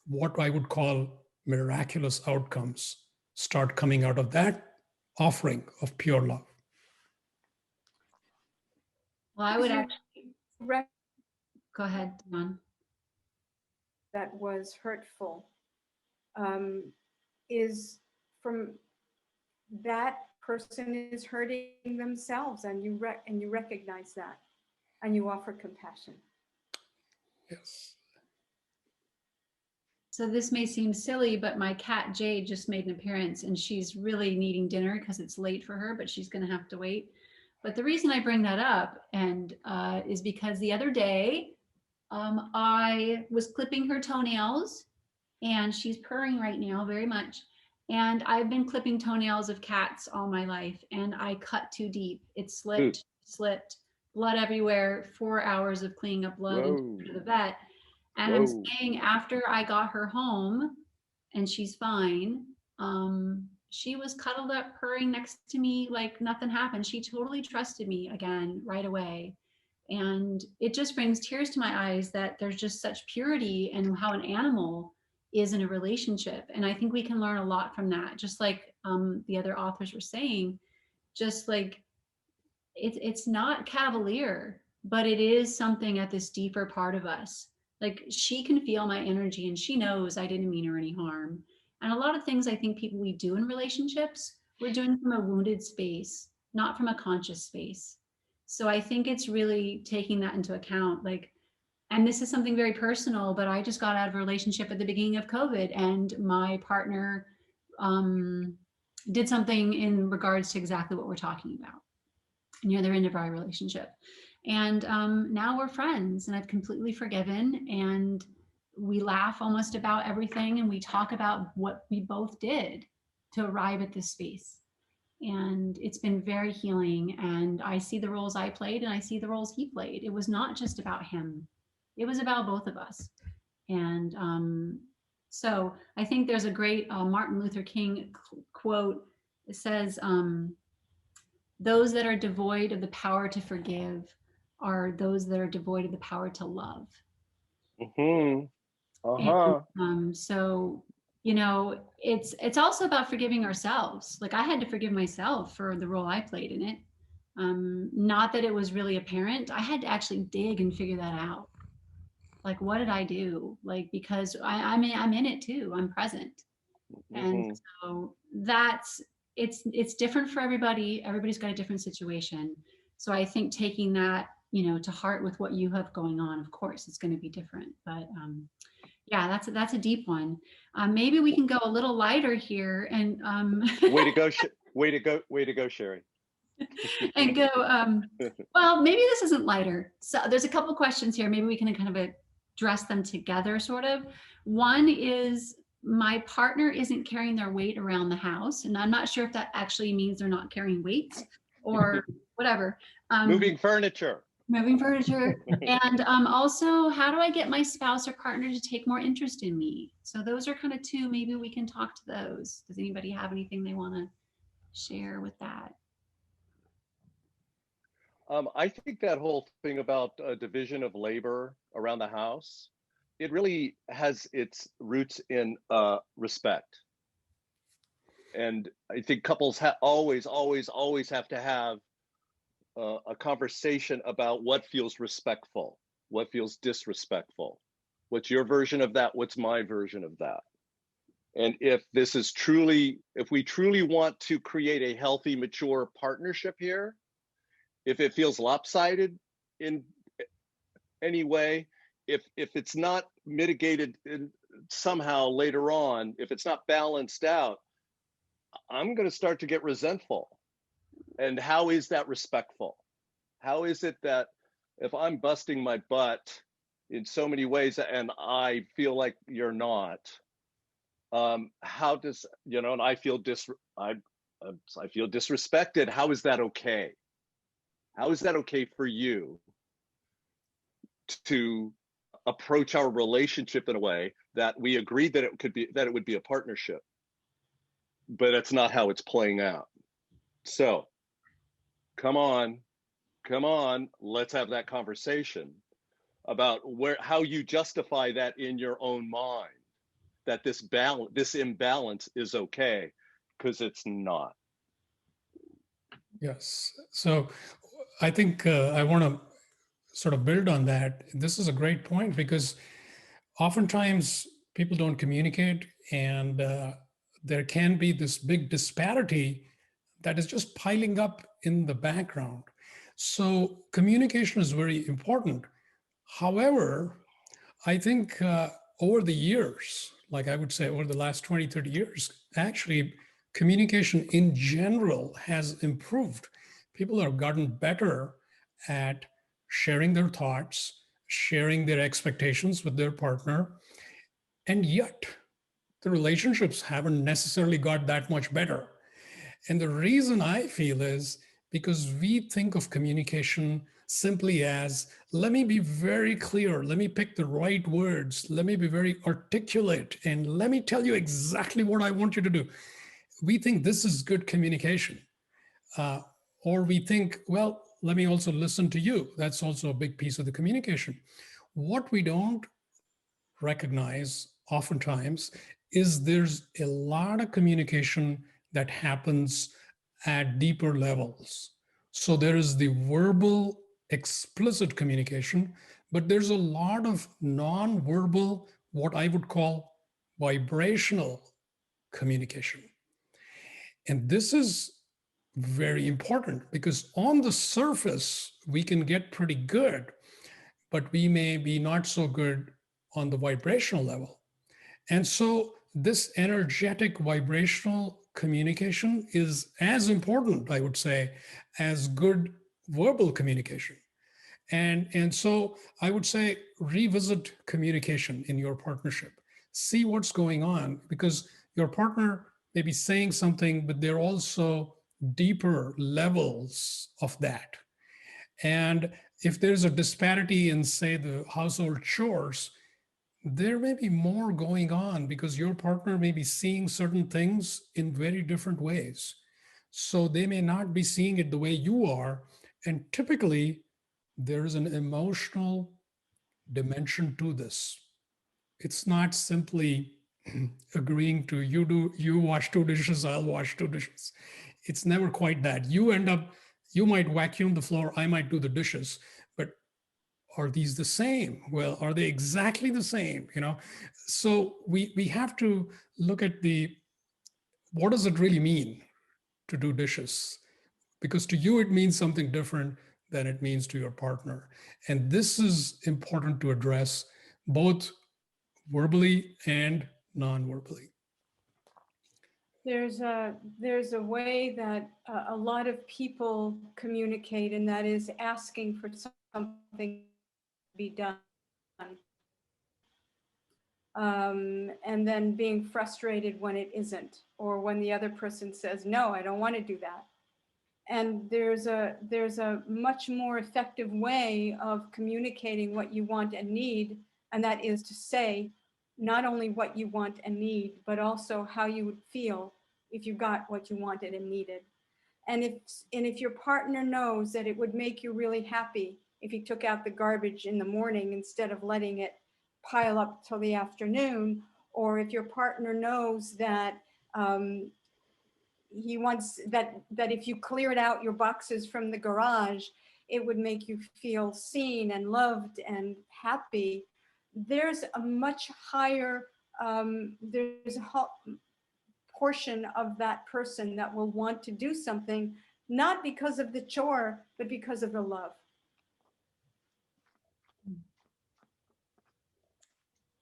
What I would call miraculous outcomes start coming out of that offering of pure love. Well, I would actually Rec- go ahead, Don. that was hurtful is from that person is hurting themselves, and you recognize that, and you offer compassion. Yes. So this may seem silly, but my cat Jade just made an appearance, and she's really needing dinner because it's late for her, but she's going to have to wait. But the reason I bring that up and is because the other day I was clipping her toenails, and she's purring right now very much. And I've been clipping toenails of cats all my life, and I cut too deep. It slipped, blood everywhere, 4 hours of cleaning up blood and to the vet. And I'm saying after I got her home and she's fine, she was cuddled up, purring next to me like nothing happened. She totally trusted me again right away. And it just brings tears to my eyes that there's just such purity in how an animal is in a relationship. And I think we can learn a lot from that. Just like the other authors were saying, just like it's not cavalier, but it is something at this deeper part of us. Like she can feel my energy and she knows I didn't mean her any harm. And a lot of things I think people we do in relationships, we're doing from a wounded space, not from a conscious space. So I think it's really taking that into account. Like, and this is something very personal, but I just got out of a relationship at the beginning of COVID, and my partner did something in regards to exactly what we're talking about near the end of our relationship. And now we're friends, and I've completely forgiven, and we laugh almost about everything, and we talk about what we both did to arrive at this space. And it's been very healing, and I see the roles I played and I see the roles he played. It was not just about him, it was about both of us. And so I think there's a great Martin Luther King quote. It says, those that are devoid of the power to forgive are those that are devoid of the power to love. And, so, you know, it's also about forgiving ourselves. Like I had to forgive myself for the role I played in it. Not that it was really apparent. I had to actually dig and figure that out. Like, what did I do? Like, because I'm in it too. I'm present. And so it's different for everybody. Everybody's got a different situation. So I think taking that, you know, to heart with what you have going on, of course, it's going to be different. But yeah, that's a deep one. Maybe we can go a little lighter here and way to go, Sherry. And go, well, maybe this isn't lighter. So there's a couple questions here. Maybe we can kind of address them together, sort of. One is, my partner isn't carrying their weight around the house, and I'm not sure if that actually means they're not carrying weights or whatever. Moving furniture. And also, how do I get my spouse or partner to take more interest in me? So those are kind of two. Maybe we can talk to those. Does anybody have anything they want to share with that? I think that whole thing about division of labor around the house, it really has its roots in respect. And I think couples always have to have a conversation about what feels respectful, what feels disrespectful. What's your version of that? What's my version of that? And if this is truly, if we truly want to create a healthy, mature partnership here, if it feels lopsided in any way, if it's not mitigated somehow later on, if it's not balanced out, I'm going to start to get resentful. And how is that respectful? How is it that if I'm busting my butt in so many ways and I feel like you're not, how does, you know, and I feel I feel disrespected. How is that okay? How is that okay for you to approach our relationship in a way that we agreed that it would be a partnership, but it's not how it's playing out? So come on, let's have that conversation about how you justify that in your own mind, that this imbalance is okay, because it's not. Yes. So I think I want to sort of build on that. This is a great point because oftentimes people don't communicate, and there can be this big disparity that is just piling up in the background. So communication is very important. However, I think over the years, like I would say over the last 20, 30 years, actually communication in general has improved. People have gotten better at sharing their thoughts, sharing their expectations with their partner, and yet the relationships haven't necessarily got that much better. And the reason I feel is because we think of communication simply as, let me be very clear, let me pick the right words, let me be very articulate, and let me tell you exactly what I want you to do. We think this is good communication. Or we think, well, let me also listen to you. That's also a big piece of the communication. What we don't recognize oftentimes is there's a lot of communication that happens at deeper levels. So there is the verbal, explicit communication, but there's a lot of non-verbal, what I would call vibrational communication. And this is very important because on the surface, we can get pretty good, but we may be not so good on the vibrational level. And so this energetic vibrational communication is as important, I would say, as good verbal communication. And so I would say revisit communication in your partnership. See what's going on, because your partner may be saying something, but there are also deeper levels of that. And if there's a disparity in, say, the household chores, there may be more going on because your partner may be seeing certain things in very different ways. So they may not be seeing it the way you are. And typically, there is an emotional dimension to this. It's not simply agreeing to you wash two dishes, I'll wash two dishes. It's never quite that. You might vacuum the floor, I might do the dishes, but are these the same? Well, are they exactly the same? So we have to look at what does it really mean to do dishes? Because to you, it means something different than it means to your partner. And this is important to address both verbally and non-verbally. There's a way that a lot of people communicate, and that is asking for something to be done. And then being frustrated when it isn't, or when the other person says, no, I don't want to do that. And there's a much more effective way of communicating what you want and need, and that is to say not only what you want and need, but also how you would feel if you got what you wanted and needed. And if your partner knows that it would make you really happy if you took out the garbage in the morning instead of letting it pile up till the afternoon, or if your partner knows that he wants that if you cleared out your boxes from the garage, it would make you feel seen and loved and happy, there's a much higher, there's a portion of that person that will want to do something, not because of the chore, but because of the love.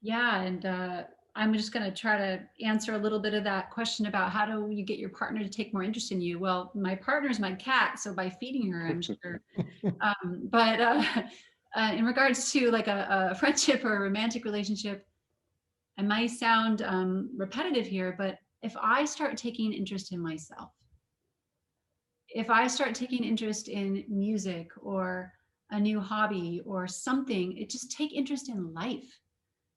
Yeah, and I'm just going to try to answer a little bit of that question about how do you get your partner to take more interest in you? Well, my partner's my cat, so by feeding her, I'm sure. But in regards to like a friendship or a romantic relationship, I might sound repetitive here, but if I start taking interest in myself, if I start taking interest in music or a new hobby or something, it just take interest in life.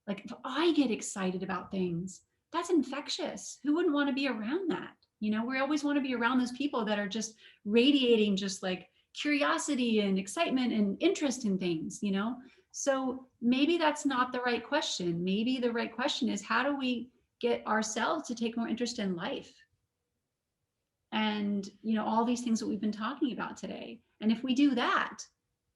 Like if I get excited about things, that's infectious. Who wouldn't want to be around that? You know, we always want to be around those people that are just radiating just like curiosity and excitement and interest in things, you know? So maybe that's not the right question. Maybe the right question is, how do we get ourselves to take more interest in life? And, you know, all these things that we've been talking about today. And if we do that,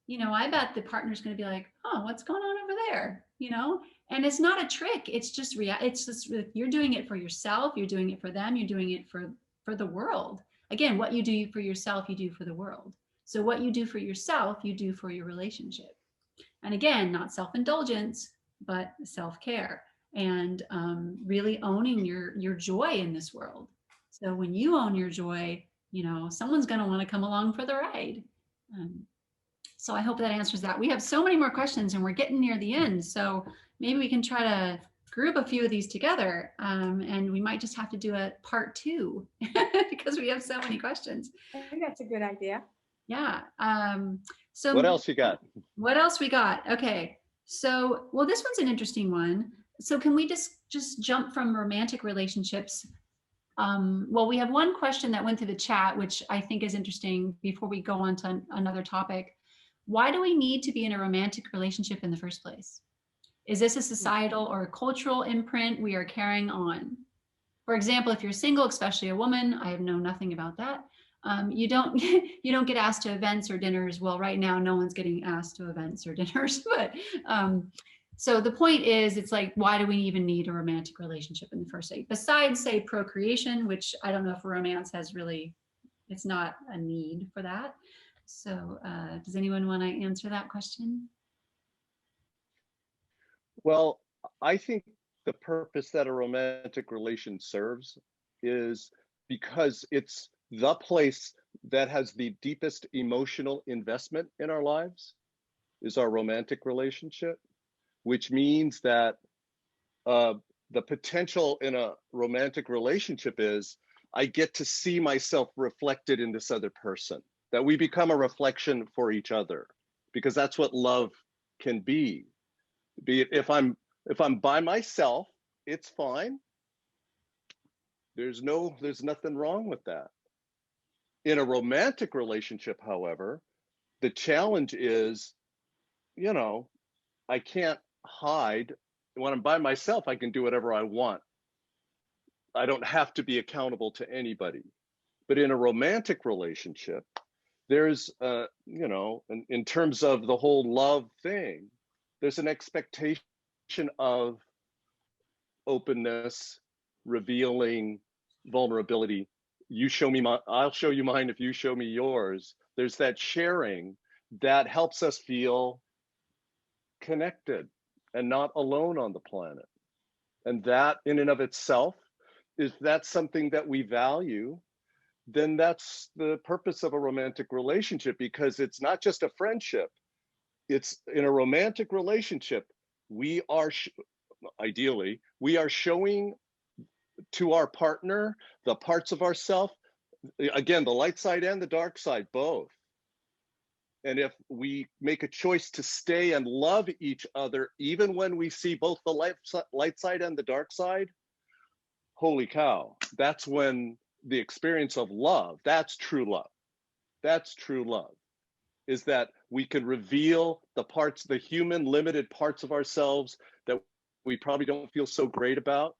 you know, I bet the partner's going to be like, oh, what's going on over there? You know, and it's not a trick. It's just it's just you're doing it for yourself. You're doing it for them. You're doing it for the world. Again, what you do for yourself, you do for the world. So what you do for yourself, you do for your relationship. And again, not self-indulgence, but self-care and really owning your joy in this world. So when you own your joy, you know, someone's going to want to come along for the ride. So I hope that answers that. We have so many more questions and we're getting near the end. So maybe we can try to group a few of these together and we might just have to do a part 2 because we have so many questions. I think that's a good idea. Yeah. So what else you got? What else we got? Okay. So, well, this one's an interesting one. So can we just jump from romantic relationships? Well, we have one question that went through the chat, which I think is interesting before we go on to another topic. Why do we need to be in a romantic relationship in the first place? Is this a societal or a cultural imprint we are carrying on? For example, if you're single, especially a woman, I know nothing about that. You don't get asked to events or dinners. Well, right now, no one's getting asked to events or dinners. But so the point is, it's like, why do we even need a romantic relationship in the first place? Besides, say, procreation, which I don't know if romance has really, it's not a need for that. So does anyone want to answer that question? Well, I think the purpose that a romantic relation serves is because it's the place that has the deepest emotional investment in our lives is our romantic relationship, which means that the potential in a romantic relationship is I get to see myself reflected in this other person, that we become a reflection for each other, because that's what love can be. Be it if I'm by myself, it's fine. There's nothing wrong with that. In a romantic relationship, however, the challenge is, you know, I can't hide. When I'm by myself, I can do whatever I want. I don't have to be accountable to anybody. But in a romantic relationship, there's, you know, in terms of the whole love thing, there's an expectation of openness, revealing, vulnerability. You show me I'll show you mine if you show me yours. There's that sharing that helps us feel connected and not alone on the planet. And that in and of itself, if that's something that we value, then that's the purpose of a romantic relationship, because it's not just a friendship. It's in a romantic relationship, we are ideally, we are showing to our partner the parts of ourselves, again, the light side and the dark side, both. And if we make a choice to stay and love each other, even when we see both the light side and the dark side, holy cow, that's when the experience of love, that's true love. That's true love, is that we can reveal the parts, the human limited parts of ourselves that we probably don't feel so great about.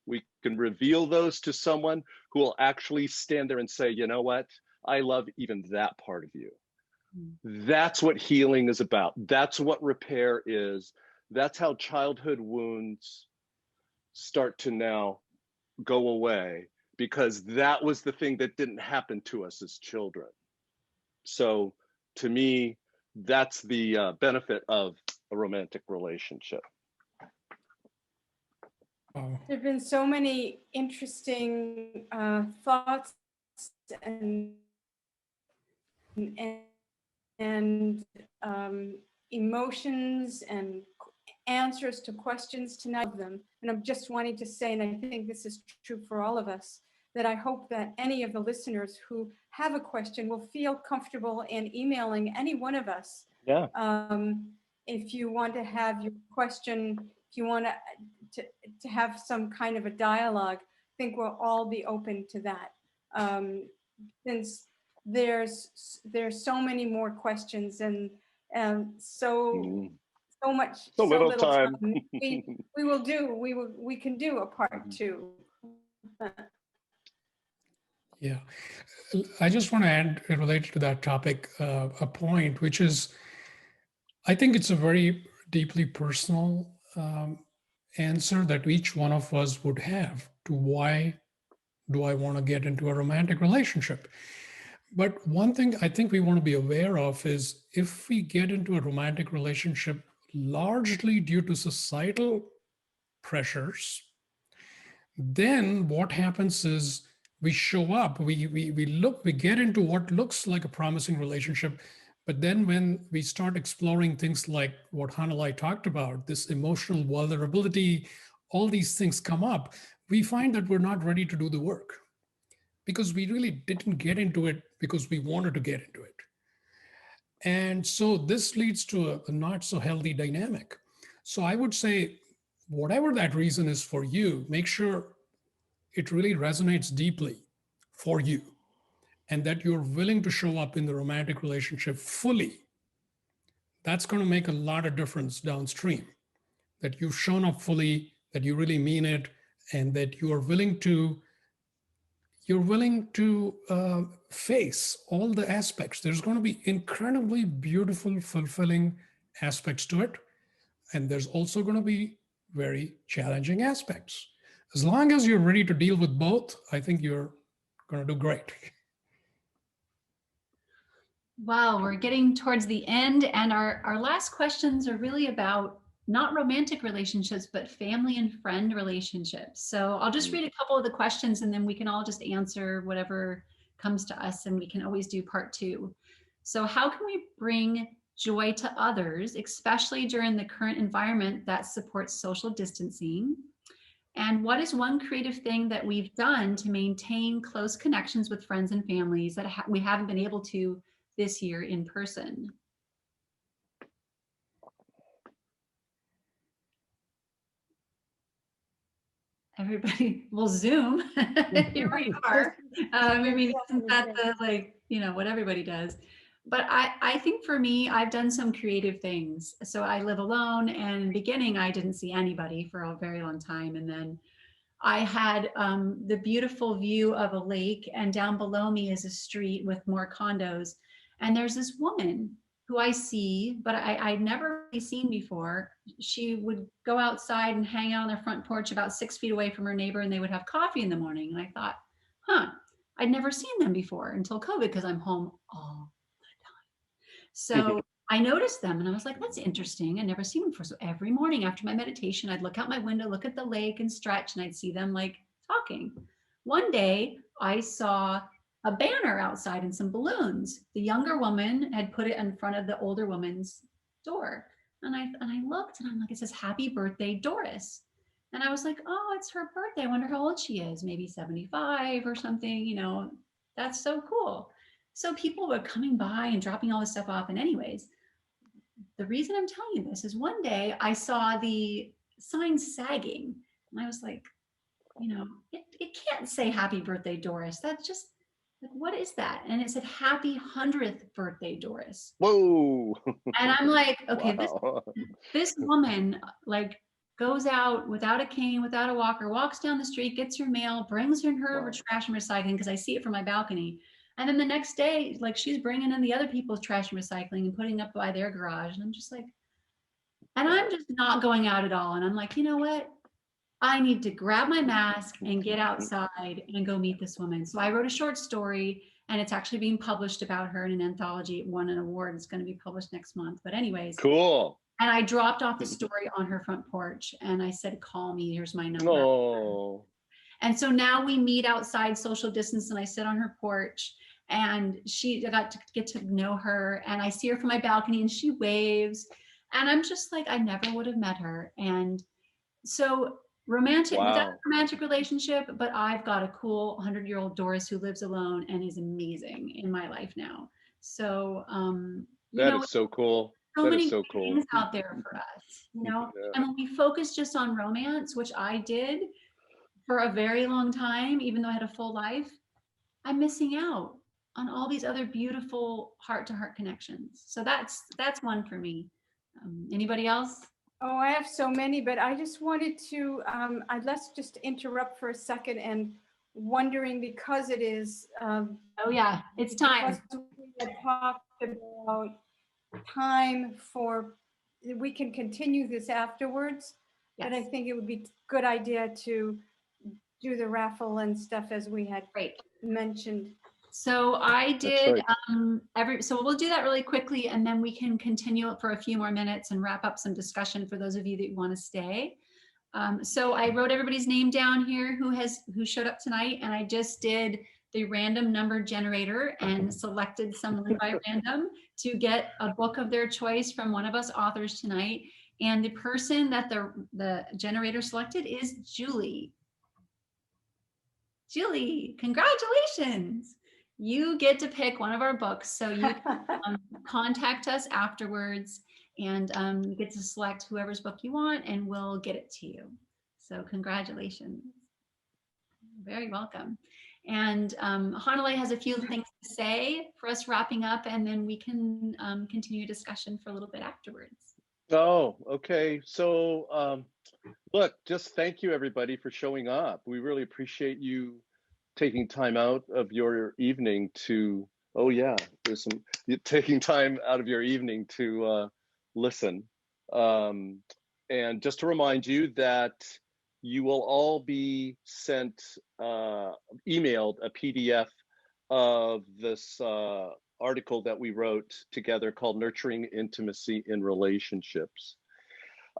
We can reveal those to someone who will actually stand there and say, you know what, I love even that part of you. That's what healing is about. That's what repair is. that's how childhood wounds start to now go away, because that was the thing that didn't happen to us as children. So to me, that's the benefit of a romantic relationship. Oh, There have been so many interesting thoughts and and emotions and answers to questions tonight of them. And I'm just wanting to say, and I think this is true for all of us, that I hope that any of the listeners who have a question will feel comfortable in emailing any one of us. Yeah. If you want to have your question, if you want to have some kind of a dialogue, I think we'll all be open to that. Since there's so many more questions and so much, So little time. we can do a part 2. yeah. I just want to add, related to that topic, a point, which is, I think it's a very deeply personal answer that each one of us would have to why do I want to get into a romantic relationship. But one thing I think we want to be aware of is, if we get into a romantic relationship largely due to societal pressures, then what happens is we show up, we get into what looks like a promising relationship. But then when we start exploring things like what Hanalei talked about, this emotional vulnerability, all these things come up, we find that we're not ready to do the work, because we really didn't get into it because we wanted to get into it. And so this leads to a not so healthy dynamic. So I would say, whatever that reason is for you, make sure it really resonates deeply for you, and that you're willing to show up in the romantic relationship fully. That's going to make a lot of difference downstream, that you've shown up fully, that you really mean it, and that you're willing to face all the aspects. There's going to be incredibly beautiful, fulfilling aspects to it. And there's also going to be very challenging aspects. As long as you're ready to deal with both, I think you're going to do great. Wow, we're getting towards the end, and our last questions are really about not romantic relationships, but family and friend relationships. So I'll just read a couple of the questions, and then we can all just answer whatever comes to us, and we can always do part 2. So how can we bring joy to others, especially during the current environment that supports social distancing? And what is one creative thing that we've done to maintain close connections with friends and families that we haven't been able to this year in person? Everybody will Zoom. Here we are. I mean, isn't that what everybody does? But I think for me, I've done some creative things. So I live alone, and in the beginning, I didn't see anybody for a very long time. And then I had the beautiful view of a lake, and down below me is a street with more condos. And there's this woman who I see, but I'd never really seen before. She would go outside and hang out on their front porch about 6 feet away from her neighbor, and they would have coffee in the morning. And I thought, I'd never seen them before until COVID, because I'm home all the time. So I noticed them, and I was like, that's interesting. I'd never seen them before. So every morning after my meditation, I'd look out my window, look at the lake and stretch, and I'd see them like talking. One day I saw a banner outside and some balloons. The younger woman had put it in front of the older woman's door. And I looked, and I'm like, it says, "Happy birthday, Doris." And I was like, oh, it's her birthday. I wonder how old she is, maybe 75 or something, that's so cool. So people were coming by and dropping all this stuff off. And anyways, the reason I'm telling you this is, one day I saw the sign sagging, and I was like, it can't say "Happy birthday, Doris." That's just like, what is that? And it said, "Happy 100th birthday, Doris." Whoa. And I'm like, okay, Wow. this woman goes out without a cane, without a walker, walks down the street, gets her mail, brings her Wow. trash and recycling, because I see it from my balcony. And then the next day, she's bringing in the other people's trash and recycling and putting up by their garage. And I'm just like, And I'm just not going out at all. And I'm like, you know what? I need to grab my mask and get outside and go meet this woman. So I wrote a short story, and it's actually being published about her in an anthology. It won an award. It's going to be published next month. But anyways, Cool. and I dropped off the story on her front porch, and I said, call me, here's my number. Oh, And so now we meet outside, social distance, and I sit on her porch, and I got to get to know her, and I see her from my balcony, and she waves, and I'm just like, I never would have met her. And so romantic, without wow. a romantic relationship, but I've got a cool 100-year-old Doris who lives alone and is amazing in my life now. So, you That know, is so cool. so That many is so great cool. things out there for us, you know. Yeah. And when we focus just on romance, which I did for a very long time, even though I had a full life, I'm missing out on all these other beautiful heart-to-heart connections. So that's one for me. Anybody else? Oh, I have so many, but I just wanted to, let's just interrupt for a second and wondering, because it is, Oh yeah, it's time. because we had talked about time for, we can continue this afterwards, but I Yes, think it would be a good idea to do the raffle and stuff as we had great. mentioned. So I That's did right. so we'll do that really quickly, and then we can continue it for a few more minutes and wrap up some discussion for those of you that want to stay. So I wrote everybody's name down here who showed up tonight, and I just did the random number generator and selected someone by random to get a book of their choice from one of us authors tonight. And the person that the generator selected is Julie. Julie, congratulations. You get to pick one of our books. So you can contact us afterwards, and you get to select whoever's book you want, and we'll get it to you. So congratulations. Very welcome. And Hanalei has a few things to say for us wrapping up, and then we can continue discussion for a little bit afterwards. Oh, okay. So, look, just thank you everybody for showing up. We really appreciate you taking time out of your evening to, oh yeah, there's some, taking time out of your evening to listen. And just to remind you that you will all be sent, emailed a PDF of this article that we wrote together called Nurturing Intimacy in Relationships.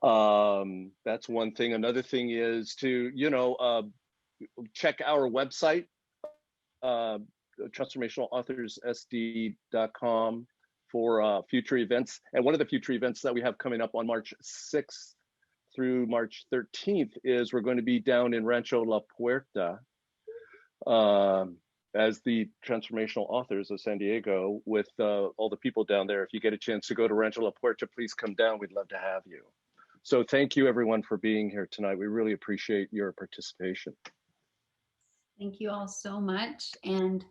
That's one thing. Another thing is to, check our website, transformationalauthorsSD.com, for future events. And one of the future events that we have coming up on March 6th through March 13th is we're going to be down in Rancho La Puerta as the Transformational Authors of San Diego with all the people down there. If you get a chance to go to Rancho La Puerta, please come down. We'd love to have you. So thank you everyone for being here tonight. We really appreciate your participation. Thank you all so much. And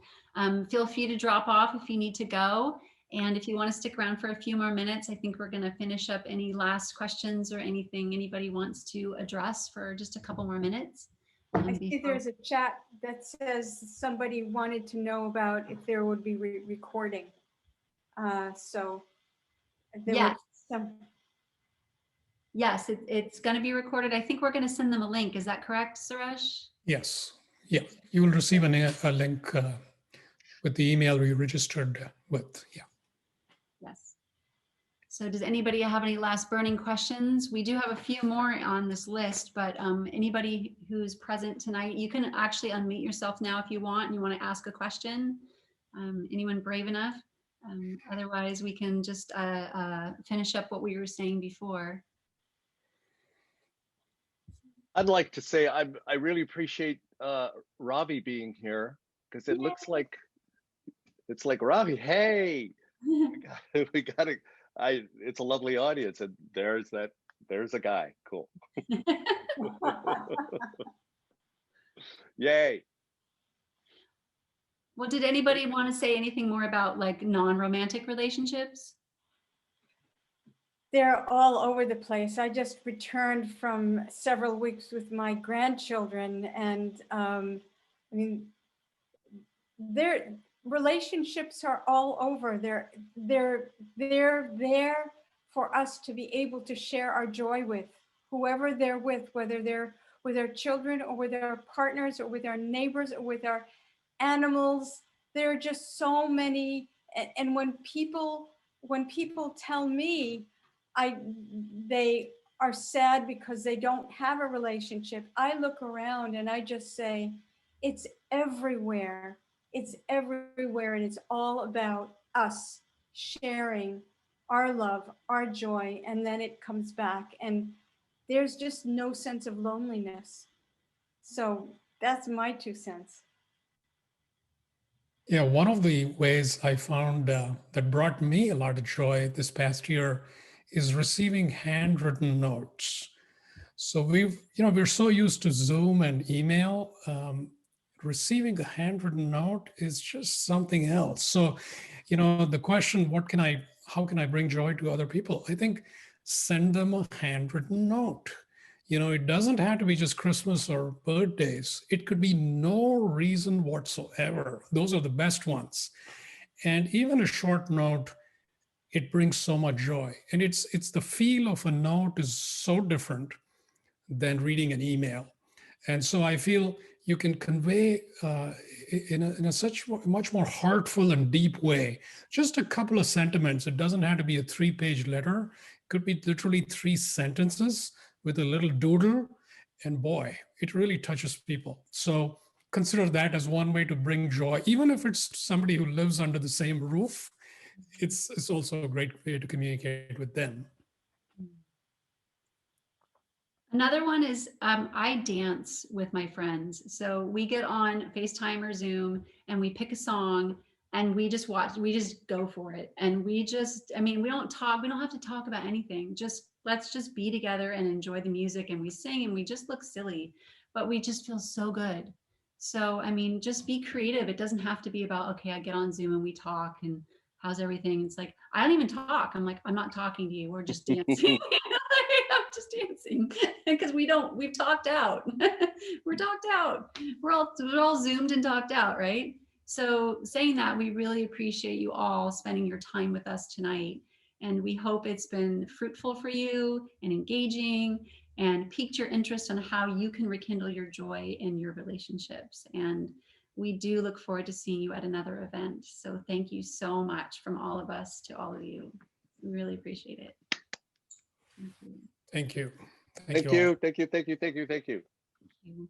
feel free to drop off if you need to go. And if you want to stick around for a few more minutes, I think we're going to finish up any last questions or anything anybody wants to address for just a couple more minutes. I see there's a chat that says somebody wanted to know about if there would be recording. So there yes. Yes, it's going to be recorded. I think we're going to send them a link. Is that correct, Suresh? Yes. Yeah. You will receive a link with the email you registered with. Yeah. Yes. So does anybody have any last burning questions? We do have a few more on this list, but anybody who's present tonight, you can actually unmute yourself now if you want and you want to ask a question. Anyone brave enough? Otherwise, we can just finish up what we were saying before. I'd like to say I really appreciate Ravi being here, because it looks like it's like, Ravi, hey, we got to. It's a lovely audience, and there's a guy. Cool. Yay. Well, did anybody want to say anything more about like non-romantic relationships? they're all over the place. I just returned from several weeks with my grandchildren, and I mean, their relationships are all over. They're there for us to be able to share our joy with whoever they're with, whether they're with our children or with our partners or with our neighbors or with our animals. There are just so many. And when people tell me they are sad because they don't have a relationship, I look around and I just say, it's everywhere. It's everywhere. And it's all about us sharing our love, our joy, and then it comes back. And there's just no sense of loneliness. So that's my 2 cents. Yeah, one of the ways I found that brought me a lot of joy this past year is receiving handwritten notes. So we're so used to Zoom and email. Receiving a handwritten note is just something else. So, the question, how can I bring joy to other people? I think send them a handwritten note. It doesn't have to be just Christmas or birthdays. It could be no reason whatsoever. Those are the best ones. And even a short note, it brings so much joy. And it's the feel of a note is so different than reading an email. And so I feel you can convey in a such much more heartful and deep way, just a couple of sentiments. It doesn't have to be a 3-page letter. It could be literally 3 sentences with a little doodle. And boy, it really touches people. So consider that as one way to bring joy. Even if it's somebody who lives under the same roof, it's also a great way to communicate with them. Another one is I dance with my friends. So we get on FaceTime or Zoom and we pick a song and we just go for it. And we don't talk, we don't have to talk about anything. Let's just be together and enjoy the music, and we sing and we just look silly, but we just feel so good. So, just be creative. It doesn't have to be about, okay, I get on Zoom and we talk and how's everything? It's like, I don't even talk. I'm like, I'm not talking to you. We're just dancing. I'm just dancing because we've talked out. We're talked out. We're all Zoomed and talked out, right? So saying that, we really appreciate you all spending your time with us tonight. And we hope it's been fruitful for you and engaging and piqued your interest on how you can rekindle your joy in your relationships. And we do look forward to seeing you at another event. So thank you so much from all of us to all of you. We really appreciate it. Thank you. Thank you. Thank you. Thank you. Thank you. Thank you. Thank you. Thank you.